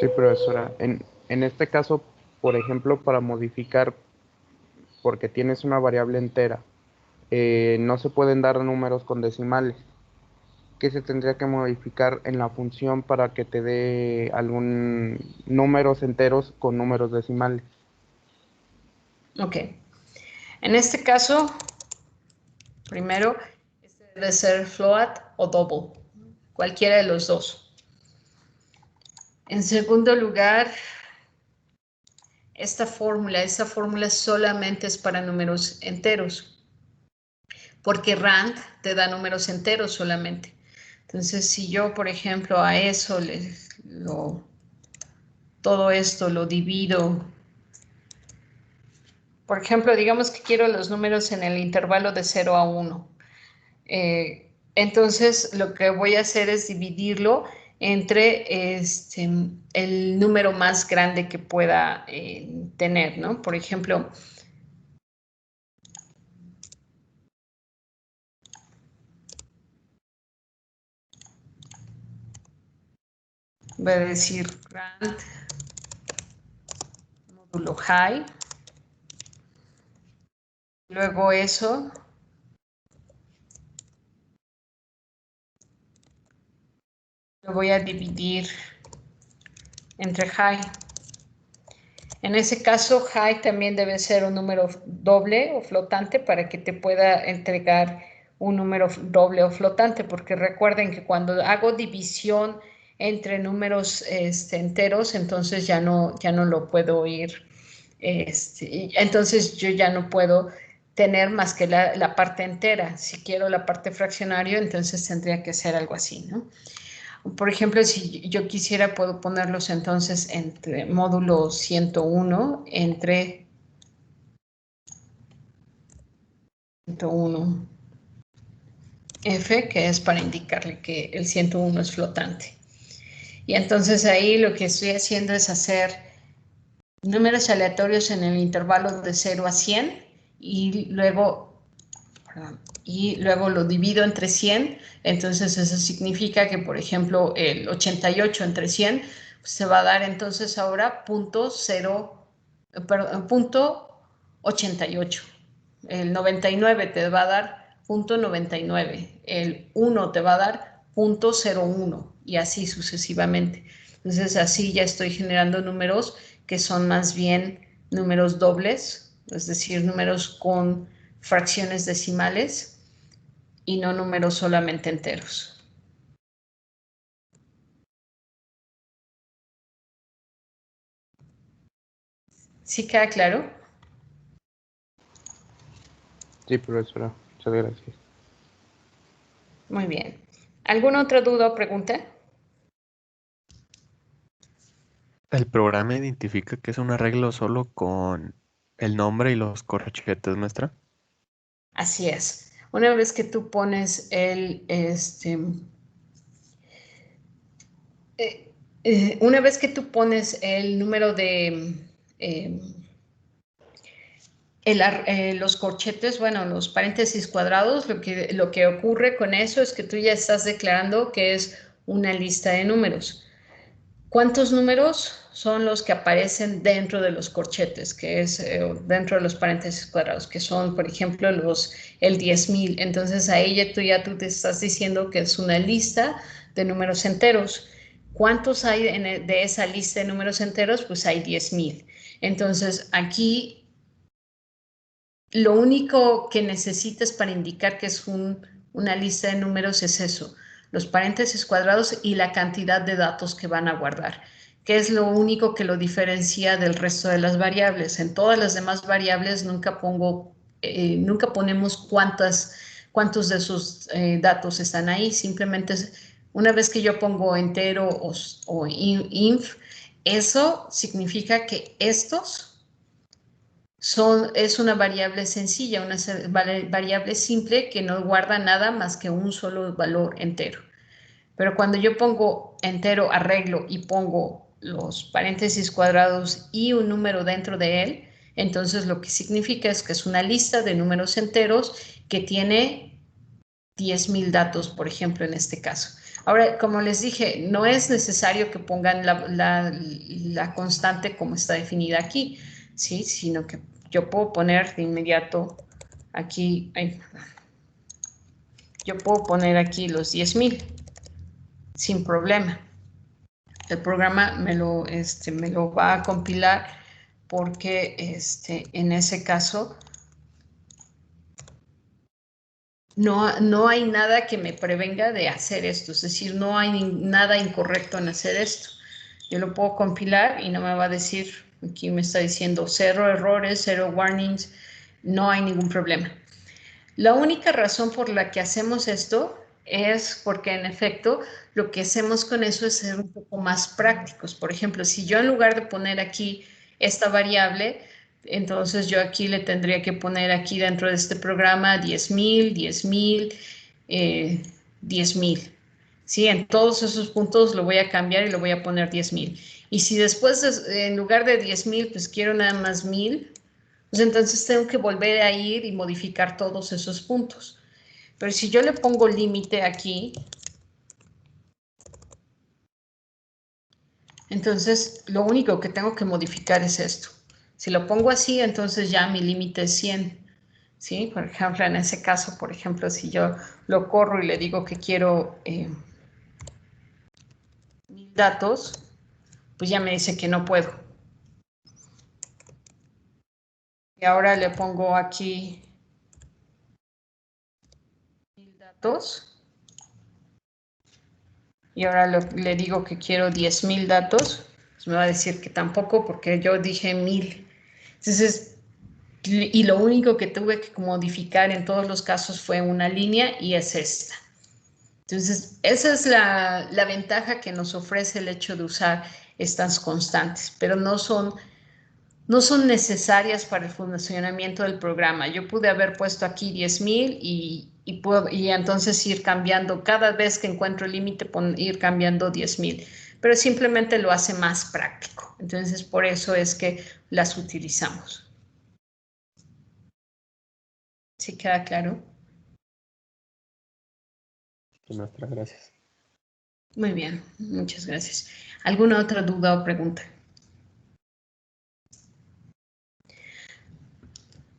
B: Sí, profesora. En este caso, por ejemplo, para modificar, porque tienes una variable entera, no se pueden dar números con decimales. ¿Qué se tendría que modificar en la función para que te dé algún números enteros con números decimales?
A: Ok. En este caso, primero, este debe ser float o double, cualquiera de los dos. En segundo lugar, esta fórmula solamente es para números enteros, porque rand te da números enteros solamente. Entonces, si yo, por ejemplo, a eso todo esto lo divido, por ejemplo, digamos que quiero los números en el intervalo de 0 a 1. Entonces, lo que voy a hacer es dividirlo entre el número más grande que pueda tener, ¿no? Por ejemplo, voy a decir rand módulo high. Luego eso lo voy a dividir entre high. En ese caso, high también debe ser un número doble o flotante para que te pueda entregar un número doble o flotante, porque recuerden que cuando hago división entre números enteros, entonces ya no lo puedo ir, entonces yo ya no puedo tener más que la parte entera. Si quiero la parte fraccionario, entonces tendría que ser algo así, ¿no? Por ejemplo, si yo quisiera, puedo ponerlos entonces entre módulo 101, entre 101 F, que es para indicarle que el 101 es flotante. Y entonces ahí lo que estoy haciendo es hacer números aleatorios en el intervalo de 0 a 100 y luego lo divido entre 100. Entonces eso significa que, por ejemplo, el 88 entre 100 pues, se va a dar entonces ahora punto 88. El 99 te va a dar punto 99. El 1 te va a dar punto 01 y así sucesivamente. Entonces así ya estoy generando números que son más bien números dobles, es decir, números con fracciones decimales y no números solamente enteros. ¿Sí queda claro?
B: Sí, profesora. Muchas gracias.
A: Muy bien. ¿Alguna otra duda o pregunta?
E: El programa identifica que es un arreglo solo con el nombre y los corchetes, maestra.
A: Así es. Una vez que tú pones una vez que tú pones el número de los corchetes, bueno, los paréntesis cuadrados, lo que ocurre con eso es que tú ya estás declarando que es una lista de números. ¿Cuántos números son los que aparecen dentro de los corchetes, que es dentro de los paréntesis cuadrados, que son, por ejemplo, el 10,000? Entonces, ahí tú te estás diciendo que es una lista de números enteros. ¿Cuántos hay de esa lista de números enteros? Pues hay 10,000. Entonces, aquí lo único que necesitas para indicar que es una lista de números es eso, los paréntesis cuadrados y la cantidad de datos que van a guardar, que es lo único que lo diferencia del resto de las variables. En todas las demás variables nunca ponemos cuántos de esos datos están ahí. Simplemente una vez que yo pongo entero o inf, eso significa que estos es una variable sencilla, una variable simple que no guarda nada más que un solo valor entero. Pero cuando yo pongo entero, arreglo y pongo los paréntesis cuadrados y un número dentro de él, entonces lo que significa es que es una lista de números enteros que tiene 10,000 datos, por ejemplo, en este caso. Ahora, como les dije, no es necesario que pongan la constante como está definida aquí, ¿sí? Sino que yo puedo poner de inmediato aquí, yo puedo poner aquí los 10,000 sin problema. El programa me lo va a compilar porque en ese caso no hay nada que me prevenga de hacer esto, es decir, no hay nada incorrecto en hacer esto. Yo lo puedo compilar y no me va a decir, aquí me está diciendo 0 errores, 0 warnings, no hay ningún problema. La única razón por la que hacemos esto es porque, en efecto, lo que hacemos con eso es ser un poco más prácticos. Por ejemplo, si yo en lugar de poner aquí esta variable, entonces yo aquí le tendría que poner aquí dentro de este programa 10,000, 10,000, 10,000. ¿Sí? En todos esos puntos lo voy a cambiar y lo voy a poner 10,000. Y si después, en lugar de 10,000, pues quiero nada más 1,000, pues entonces tengo que volver a ir y modificar todos esos puntos. Pero si yo le pongo límite aquí, entonces lo único que tengo que modificar es esto. Si lo pongo así, entonces ya mi límite es 100. ¿Sí? Por ejemplo, en ese caso, por ejemplo, si yo lo corro y le digo que quiero 1,000 datos, pues ya me dice que no puedo. Y ahora le pongo aquí 1,000 datos. Y ahora le digo que quiero 10,000 datos, pues me va a decir que tampoco porque yo dije 1,000. Entonces, y lo único que tuve que modificar en todos los casos fue una línea y es esta. Entonces, esa es la ventaja que nos ofrece el hecho de usar estas constantes, pero no son necesarias para el funcionamiento del programa. Yo pude haber puesto aquí 10,000 y entonces ir cambiando, cada vez que encuentro el límite, ir cambiando 10,000, pero simplemente lo hace más práctico. Entonces, por eso es que las utilizamos. ¿Sí queda claro?
E: Maestra, gracias.
A: Muy bien, muchas gracias. ¿Alguna otra duda o pregunta?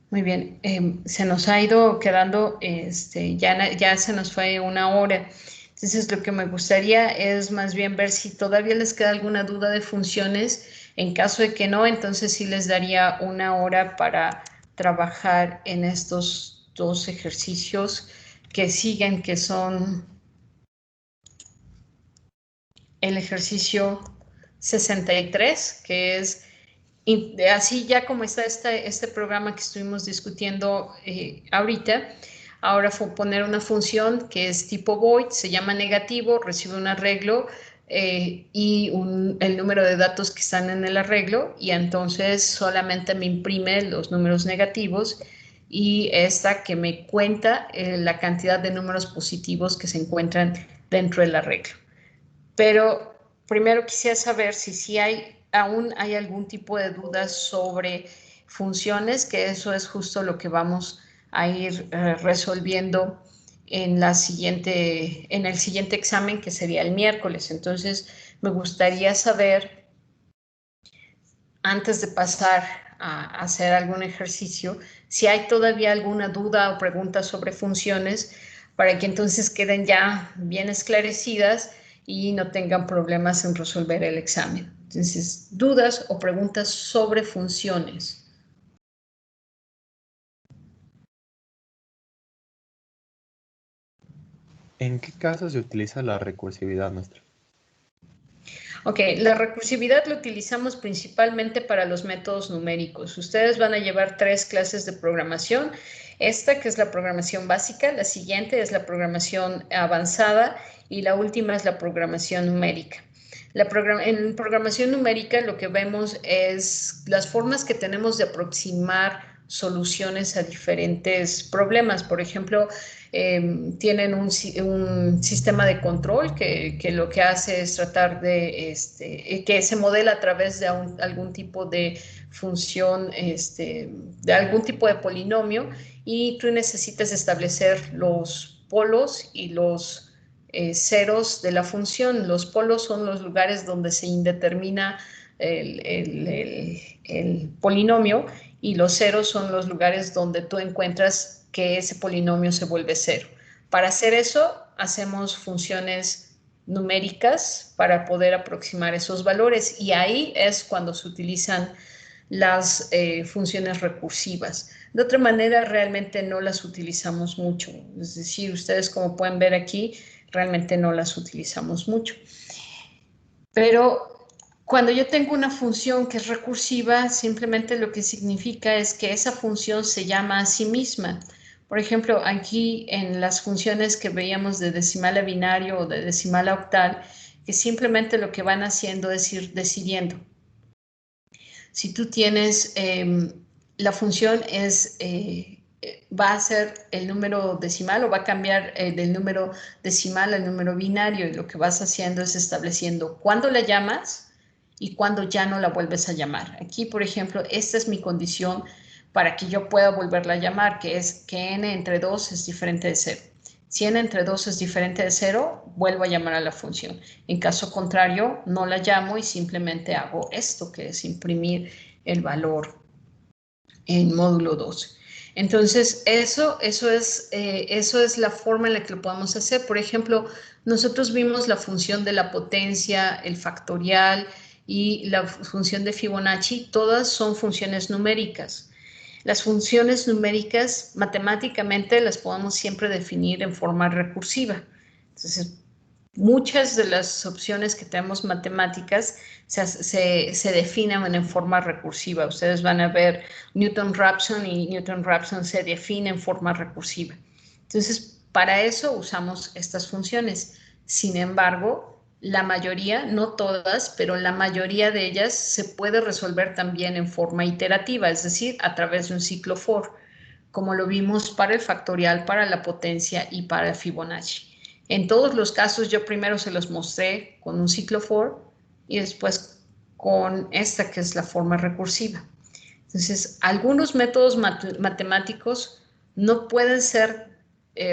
A: Muy bien, se nos ha ido quedando, ya se nos fue 1 hora. Entonces, lo que me gustaría es más bien ver si todavía les queda alguna duda de funciones. En caso de que no, entonces sí les daría 1 hora para trabajar en estos 2 ejercicios que siguen, que son el ejercicio 63, que es así ya como está este programa que estuvimos discutiendo ahorita. Ahora fue poner una función que es tipo void, se llama negativo, recibe un arreglo y el número de datos que están en el arreglo, y entonces solamente me imprime los números negativos y esta que me cuenta la cantidad de números positivos que se encuentran dentro del arreglo. Pero primero quisiera saber si aún hay algún tipo de dudas sobre funciones, que eso es justo lo que vamos a ir resolviendo en el siguiente examen, que sería el miércoles. Entonces, me gustaría saber, antes de pasar a hacer algún ejercicio, si hay todavía alguna duda o pregunta sobre funciones, para que entonces queden ya bien esclarecidas y no tengan problemas en resolver el examen. Entonces, dudas o preguntas sobre funciones.
E: ¿En qué caso se utiliza la recursividad, maestra?
A: Ok, la recursividad la utilizamos principalmente para los métodos numéricos. Ustedes van a llevar 3 clases de programación. Esta, que es la programación básica, la siguiente es la programación avanzada y la última es la programación numérica. En programación numérica lo que vemos es las formas que tenemos de aproximar soluciones a diferentes problemas. Por ejemplo, tienen un sistema de control que lo que hace es tratar de, que se modela a través de algún tipo de función, de algún tipo de polinomio, y tú necesitas establecer los polos y los ceros de la función. Los polos son los lugares donde se indetermina el polinomio, y los ceros son los lugares donde tú encuentras que ese polinomio se vuelve cero. Para hacer eso, hacemos funciones numéricas para poder aproximar esos valores, y ahí es cuando se utilizan las funciones recursivas. De otra manera, realmente no las utilizamos mucho. Es decir, ustedes, como pueden ver aquí, realmente no las utilizamos mucho. Pero cuando yo tengo una función que es recursiva, simplemente lo que significa es que esa función se llama a sí misma. Por ejemplo, aquí en las funciones que veíamos de decimal a binario o de decimal a octal, que simplemente lo que van haciendo es ir decidiendo. Si tú tienes, la función va a ser el número decimal, o va a cambiar del número decimal al número binario, y lo que vas haciendo es estableciendo cuándo la llamas y cuándo ya no la vuelves a llamar. Aquí, por ejemplo, esta es mi condición para que yo pueda volverla a llamar, que es que n entre 2 es diferente de 0. Si n entre 2 es diferente de 0, vuelvo a llamar a la función. En caso contrario, no la llamo y simplemente hago esto, que es imprimir el valor en módulo 2. Entonces, eso es la forma en la que lo podemos hacer. Por ejemplo, nosotros vimos la función de la potencia, el factorial y la función de Fibonacci. Todas son funciones numéricas. Las funciones numéricas, matemáticamente, las podemos siempre definir en forma recursiva. Entonces, muchas de las opciones que tenemos matemáticas se definen en forma recursiva. Ustedes van a ver Newton-Raphson, y Newton-Raphson se define en forma recursiva. Entonces, para eso usamos estas funciones. Sin embargo, la mayoría, no todas, pero la mayoría de ellas se puede resolver también en forma iterativa, es decir, a través de un ciclo for, como lo vimos para el factorial, para la potencia y para el Fibonacci. En todos los casos, yo primero se los mostré con un ciclo for y después con esta, que es la forma recursiva. Entonces, algunos métodos matemáticos no pueden ser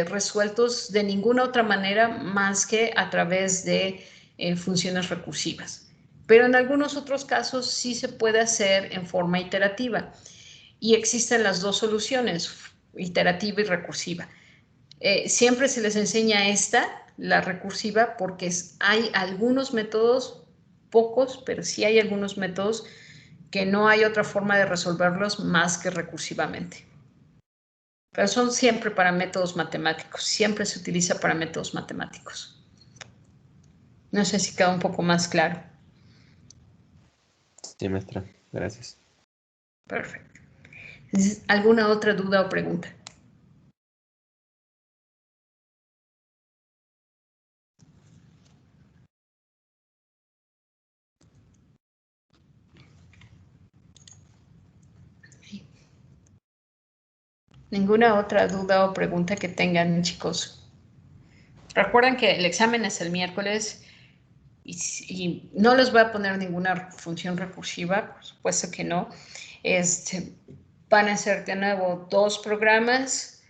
A: resueltos de ninguna otra manera más que a través de funciones recursivas. Pero en algunos otros casos sí se puede hacer en forma iterativa. Y existen las dos soluciones, iterativa y recursiva. Siempre se les enseña esta, la recursiva, porque hay algunos métodos, pocos, pero sí hay algunos métodos que no hay otra forma de resolverlos más que recursivamente. Pero son siempre para métodos matemáticos, siempre se utiliza para métodos matemáticos. No sé si queda un poco más claro.
E: Sí, maestra. Gracias.
A: Perfecto. ¿Alguna otra duda o pregunta? ¿Ninguna otra duda o pregunta que tengan, chicos? Recuerden que el examen es el miércoles y no les voy a poner ninguna función recursiva, por supuesto que no. Van a ser de nuevo 2 programas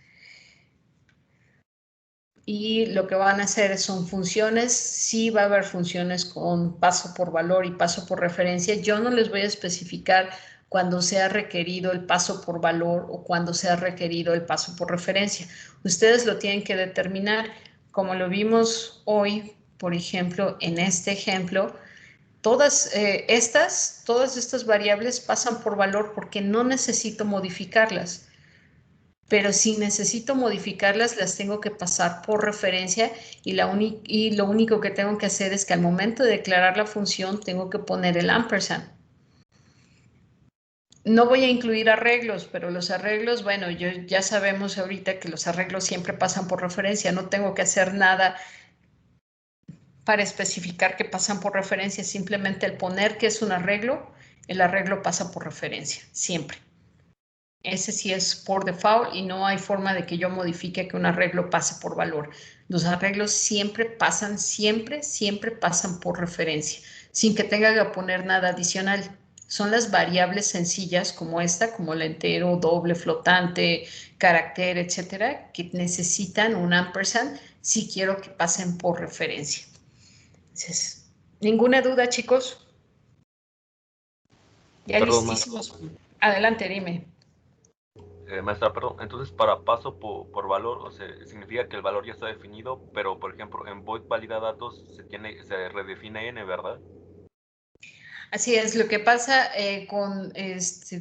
A: y lo que van a hacer son funciones. Sí va a haber funciones con paso por valor y paso por referencia. Yo no les voy a especificar cuando sea requerido el paso por valor o cuando sea requerido el paso por referencia. Ustedes lo tienen que determinar, como lo vimos hoy, por ejemplo, en este ejemplo. Todas estas variables pasan por valor porque no necesito modificarlas. Pero si necesito modificarlas, las tengo que pasar por referencia y lo único que tengo que hacer es que al momento de declarar la función tengo que poner el ampersand. No voy a incluir arreglos, pero los arreglos, bueno, ya sabemos ahorita que los arreglos siempre pasan por referencia. No tengo que hacer nada para especificar que pasan por referencia. Simplemente el poner que es un arreglo, el arreglo pasa por referencia, siempre. Ese sí es por default y no hay forma de que yo modifique que un arreglo pase por valor. Los arreglos siempre pasan por referencia, sin que tenga que poner nada adicional. Son las variables sencillas como esta, como el entero, doble, flotante, carácter, etcétera, que necesitan un ampersand si quiero que pasen por referencia. Entonces, ¿ninguna duda, chicos? Ya
F: Perdón,
A: listísimos. Adelante, dime.
F: Maestra, perdón, entonces para paso por valor, o sea, significa que el valor ya está definido, pero por ejemplo en void valida datos se redefine n, ¿verdad?
A: Así es, lo que pasa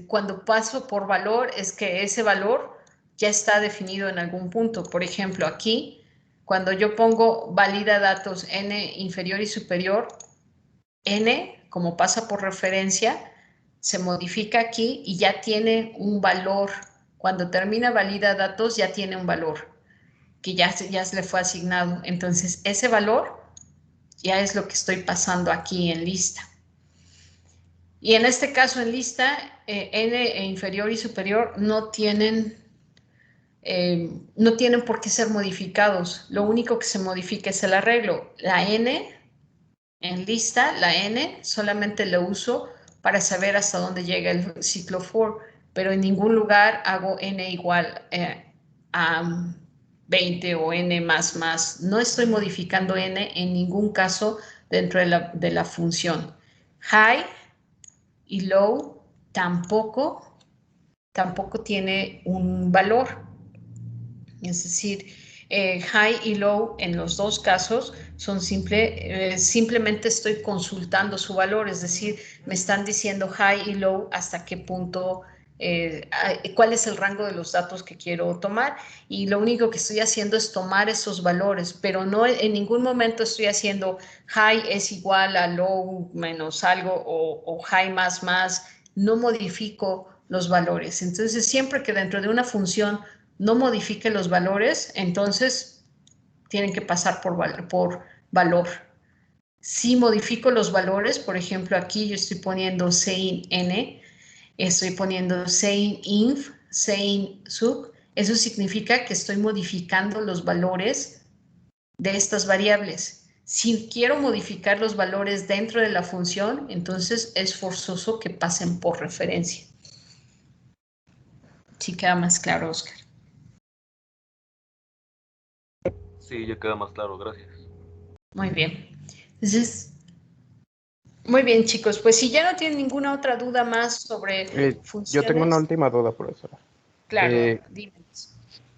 A: cuando paso por valor es que ese valor ya está definido en algún punto. Por ejemplo, aquí, cuando yo pongo valida datos n inferior y superior, n, como pasa por referencia, se modifica aquí y ya tiene un valor. Cuando termina valida datos ya tiene un valor que ya se le fue asignado. Entonces, ese valor ya es lo que estoy pasando aquí en lista. Y en este caso en lista, n inferior y superior no tienen por qué ser modificados. Lo único que se modifica es el arreglo. La n en lista, la n solamente la uso para saber hasta dónde llega el ciclo for, pero en ningún lugar hago n igual a 20 o n más. No estoy modificando n en ningún caso dentro de la función. High y low tampoco tiene un valor. Es decir, high y low en los dos casos son simplemente estoy consultando su valor, es decir, me están diciendo high y low hasta qué punto, cuál es el rango de los datos que quiero tomar, y lo único que estoy haciendo es tomar esos valores, pero no en ningún momento estoy haciendo high es igual a low menos algo o high más, no modifico los valores. Entonces, siempre que dentro de una función no modifique los valores, entonces tienen que pasar por valor. Si modifico los valores, por ejemplo, aquí yo estoy poniendo sein n, estoy poniendo sein inf, sein sub, eso significa que estoy modificando los valores de estas variables. Si quiero modificar los valores dentro de la función, entonces es forzoso que pasen por referencia. ¿Sí queda más claro, Oscar?
F: Sí, ya queda más claro, gracias.
A: Muy bien. Entonces, muy bien, chicos. Pues si ya no tienen ninguna otra duda más sobre funciones.
B: Yo tengo una última duda, profesora.
A: Claro, dime.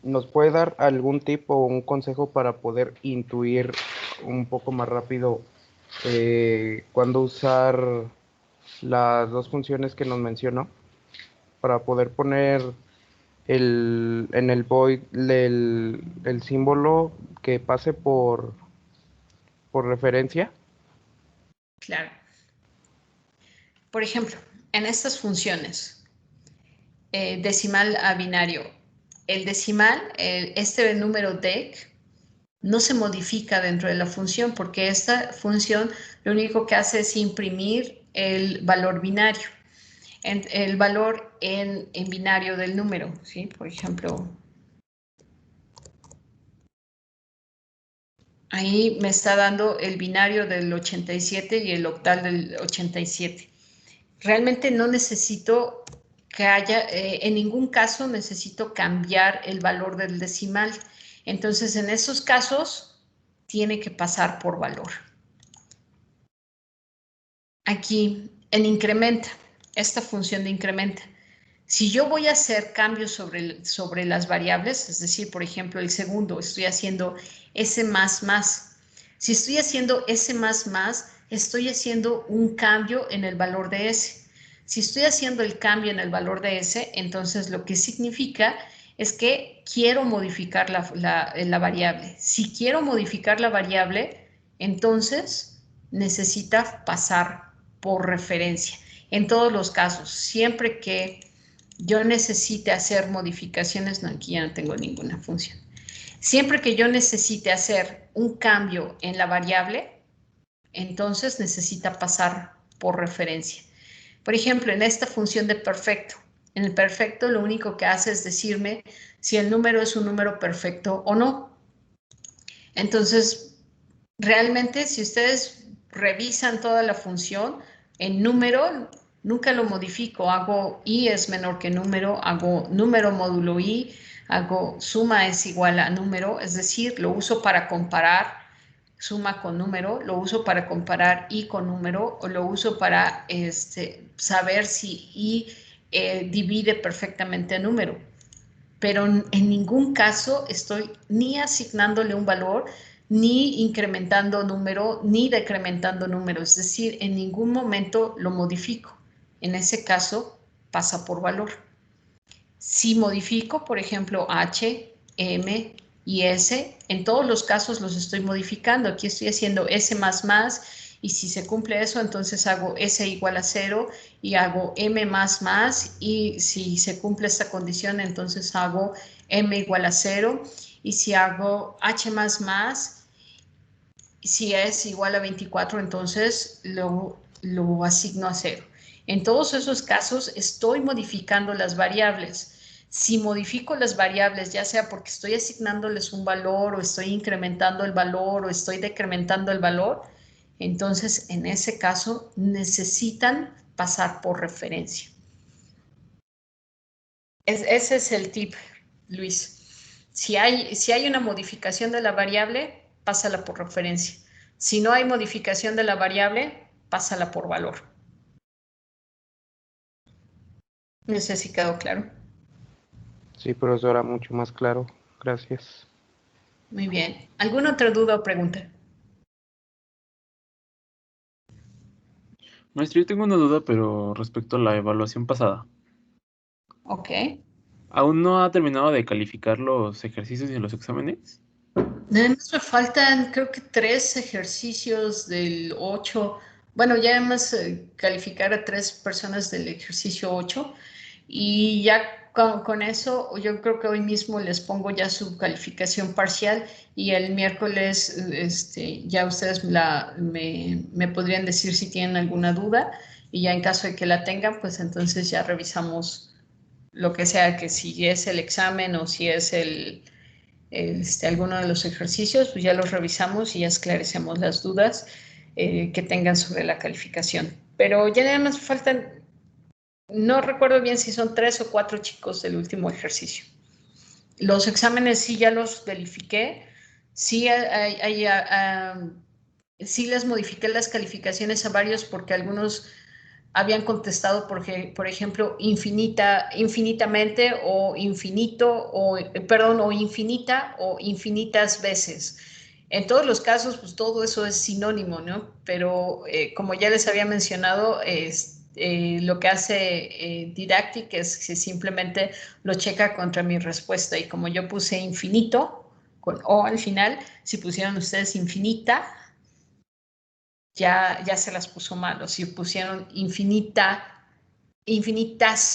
B: ¿Nos puede dar algún tip o un consejo para poder intuir un poco más rápido cuándo usar las dos funciones que nos mencionó? Para poder poner en el void el símbolo que pase por referencia.
A: Claro. Por ejemplo, en estas funciones, decimal a binario, el decimal, este número dec, no se modifica dentro de la función porque esta función lo único que hace es imprimir el valor binario. el valor en binario del número, ¿sí? Por ejemplo, ahí me está dando el binario del 87 y el octal del 87. Realmente no necesito que haya, en ningún caso necesito cambiar el valor del decimal. Entonces, en esos casos, tiene que pasar por valor. Aquí, en incrementa, esta función de incrementa. Si yo voy a hacer cambios sobre las variables, es decir, por ejemplo, el segundo, estoy haciendo S más. Si estoy haciendo S más, estoy haciendo un cambio en el valor de S. Si estoy haciendo el cambio en el valor de S, entonces lo que significa es que quiero modificar la variable. Si quiero modificar la variable, entonces necesita pasar por referencia. En todos los casos, siempre que yo necesite hacer modificaciones, no, aquí ya no tengo ninguna función. Siempre que yo necesite hacer un cambio en la variable, entonces necesita pasar por referencia. Por ejemplo, en esta función de perfecto, en el perfecto lo único que hace es decirme si el número es un número perfecto o no. Entonces, realmente si ustedes revisan toda la función, en número nunca lo modifico, hago i es menor que número, hago número módulo i, hago suma es igual a número, es decir, lo uso para comparar suma con número, lo uso para comparar i con número, o lo uso para saber si i divide perfectamente a número. Pero en ningún caso estoy ni asignándole un valor, ni incrementando número, ni decrementando número. Es decir, en ningún momento lo modifico. En ese caso, pasa por valor. Si modifico, por ejemplo, H, M y S, en todos los casos los estoy modificando. Aquí estoy haciendo S más, y si se cumple eso, entonces hago S igual a 0 y hago M más, y si se cumple esta condición, entonces hago M igual a 0, y si hago H más, si es igual a 24, entonces lo asigno a 0. En todos esos casos estoy modificando las variables. Si modifico las variables, ya sea porque estoy asignándoles un valor, o estoy incrementando el valor, o estoy decrementando el valor, entonces en ese caso necesitan pasar por referencia. Ese es el tip, Luis. Si hay una modificación de la variable, pásala por referencia. Si no hay modificación de la variable, pásala por valor. No sé si quedó claro.
B: Sí, profesora, mucho más claro. Gracias.
A: Muy bien. ¿Alguna otra duda o pregunta?
G: Maestro, yo tengo una duda, pero respecto a la evaluación pasada.
A: Ok.
G: ¿Aún no ha terminado de calificar los ejercicios y los exámenes?
A: Nada más me faltan, creo que 3 ejercicios del 8. Bueno, ya además calificar a 3 personas del ejercicio 8. Y ya con eso, yo creo que hoy mismo les pongo ya su calificación parcial, y el miércoles ya ustedes me podrían decir si tienen alguna duda, y ya en caso de que la tengan, pues entonces ya revisamos lo que sea, que si es el examen o si es alguno de los ejercicios, pues ya los revisamos y ya esclarecemos las dudas que tengan sobre la calificación. Pero ya nada más faltan, no recuerdo bien si son 3 o 4 chicos del último ejercicio. Los exámenes sí ya los verifiqué, sí, sí les modifiqué las calificaciones a varios, porque algunos habían contestado, por ejemplo, infinitamente, o infinito, o infinita, o infinitas veces. En todos los casos, pues todo eso es sinónimo, ¿no? Pero como ya les había mencionado, lo que hace Didactic es que simplemente lo checa contra mi respuesta, y como yo puse infinito, con O al final, si pusieron ustedes infinita, ya se las puso mal, o si pusieron infinitas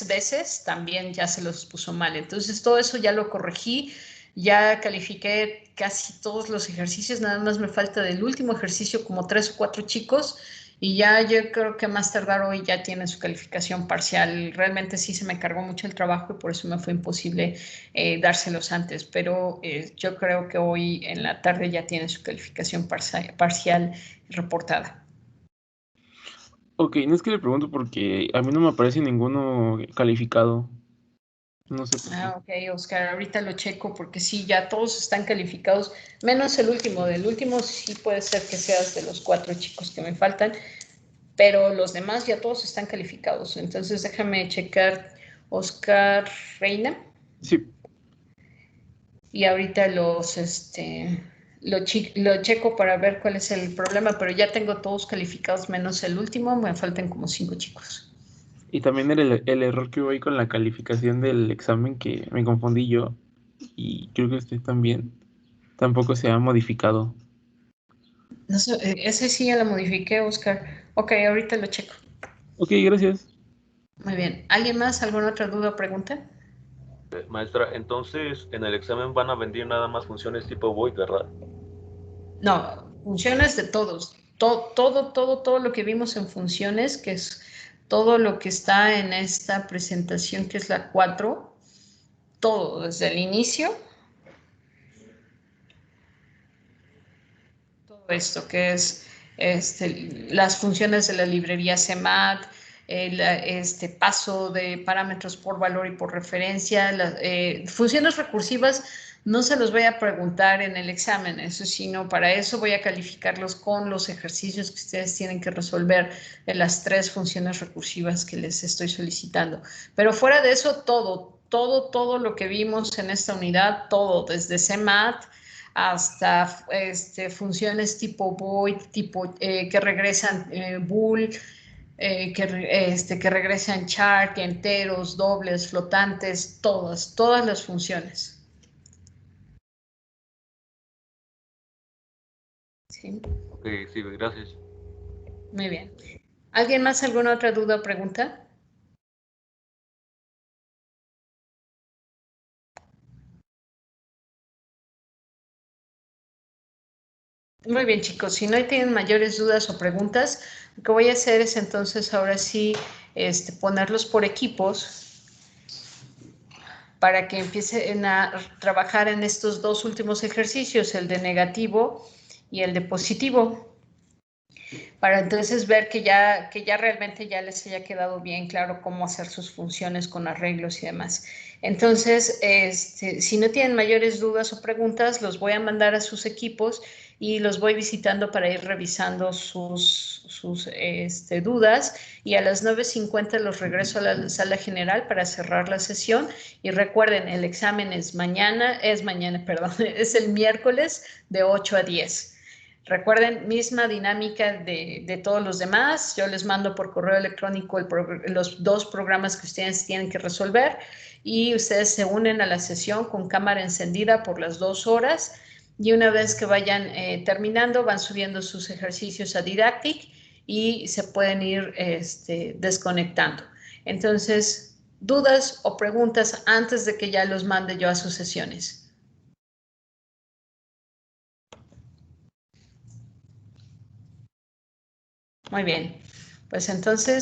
A: veces, también ya se los puso mal. Entonces todo eso ya lo corregí, ya califiqué casi todos los ejercicios, nada más me falta del último ejercicio como 3 o 4 chicos, Y ya yo creo que más tardar hoy ya tiene su calificación parcial. Realmente sí se me cargó mucho el trabajo y por eso me fue imposible dárselos antes, pero yo creo que hoy en la tarde ya tiene su calificación parcial reportada.
G: Ok, no es que le pregunto porque a mí no me aparece ninguno calificado. No sé por qué.
A: Ah, ok, Oscar, ahorita lo checo porque sí, ya todos están calificados, menos el último. Del último sí puede ser que seas de los 4 chicos que me faltan, pero los demás ya todos están calificados. Entonces déjame checar Oscar Reina
G: Sí,
A: y ahorita lo checo para ver cuál es el problema, pero ya tengo todos calificados menos el último, me faltan como 5 chicos.
G: y también el error que hubo ahí con la calificación del examen, que me confundí yo, y creo que usted también, tampoco se ha modificado.
A: No sé, ese sí ya lo modifiqué, Oscar. Ok, ahorita lo checo.
G: Ok, gracias.
A: Muy bien. ¿Alguien más? ¿Alguna otra duda o pregunta?
F: Maestra, entonces en el examen van a venir nada más funciones tipo void, ¿verdad?
A: No, funciones de todos. Todo lo que vimos en funciones, que es todo lo que está en esta presentación, que es la 4, todo, desde el inicio, todo esto que es las funciones de la librería CMAT, paso de parámetros por valor y por referencia, funciones recursivas. No se los voy a preguntar en el examen, eso sino para eso voy a calificarlos con los ejercicios que ustedes tienen que resolver de las 3 funciones recursivas que les estoy solicitando. Pero fuera de eso, todo lo que vimos en esta unidad, todo, desde CMAT hasta funciones tipo void, tipo que regresan bool, que regresan char, enteros, dobles, flotantes, todas las funciones. ¿Sí?
F: Ok, sí, gracias.
A: Muy bien. ¿Alguien más alguna otra duda o pregunta? Muy bien, chicos. Si no tienen mayores dudas o preguntas, lo que voy a hacer es entonces ahora sí ponerlos por equipos para que empiecen a trabajar en estos 2 últimos ejercicios, el de negativo y el de positivo, para entonces ver que ya realmente ya les haya quedado bien claro cómo hacer sus funciones con arreglos y demás. Entonces, si no tienen mayores dudas o preguntas, los voy a mandar a sus equipos y los voy visitando para ir revisando sus dudas, y a las 9:50 los regreso a la sala general para cerrar la sesión. Y recuerden, el examen es el miércoles de 8 a 10. Recuerden, misma dinámica de todos los demás. Yo les mando por correo electrónico los 2 programas que ustedes tienen que resolver y ustedes se unen a la sesión con cámara encendida por las 2 horas, y una vez que vayan terminando van subiendo sus ejercicios a Didactic y se pueden ir desconectando. Entonces, dudas o preguntas antes de que ya los mande yo a sus sesiones. Muy bien, pues entonces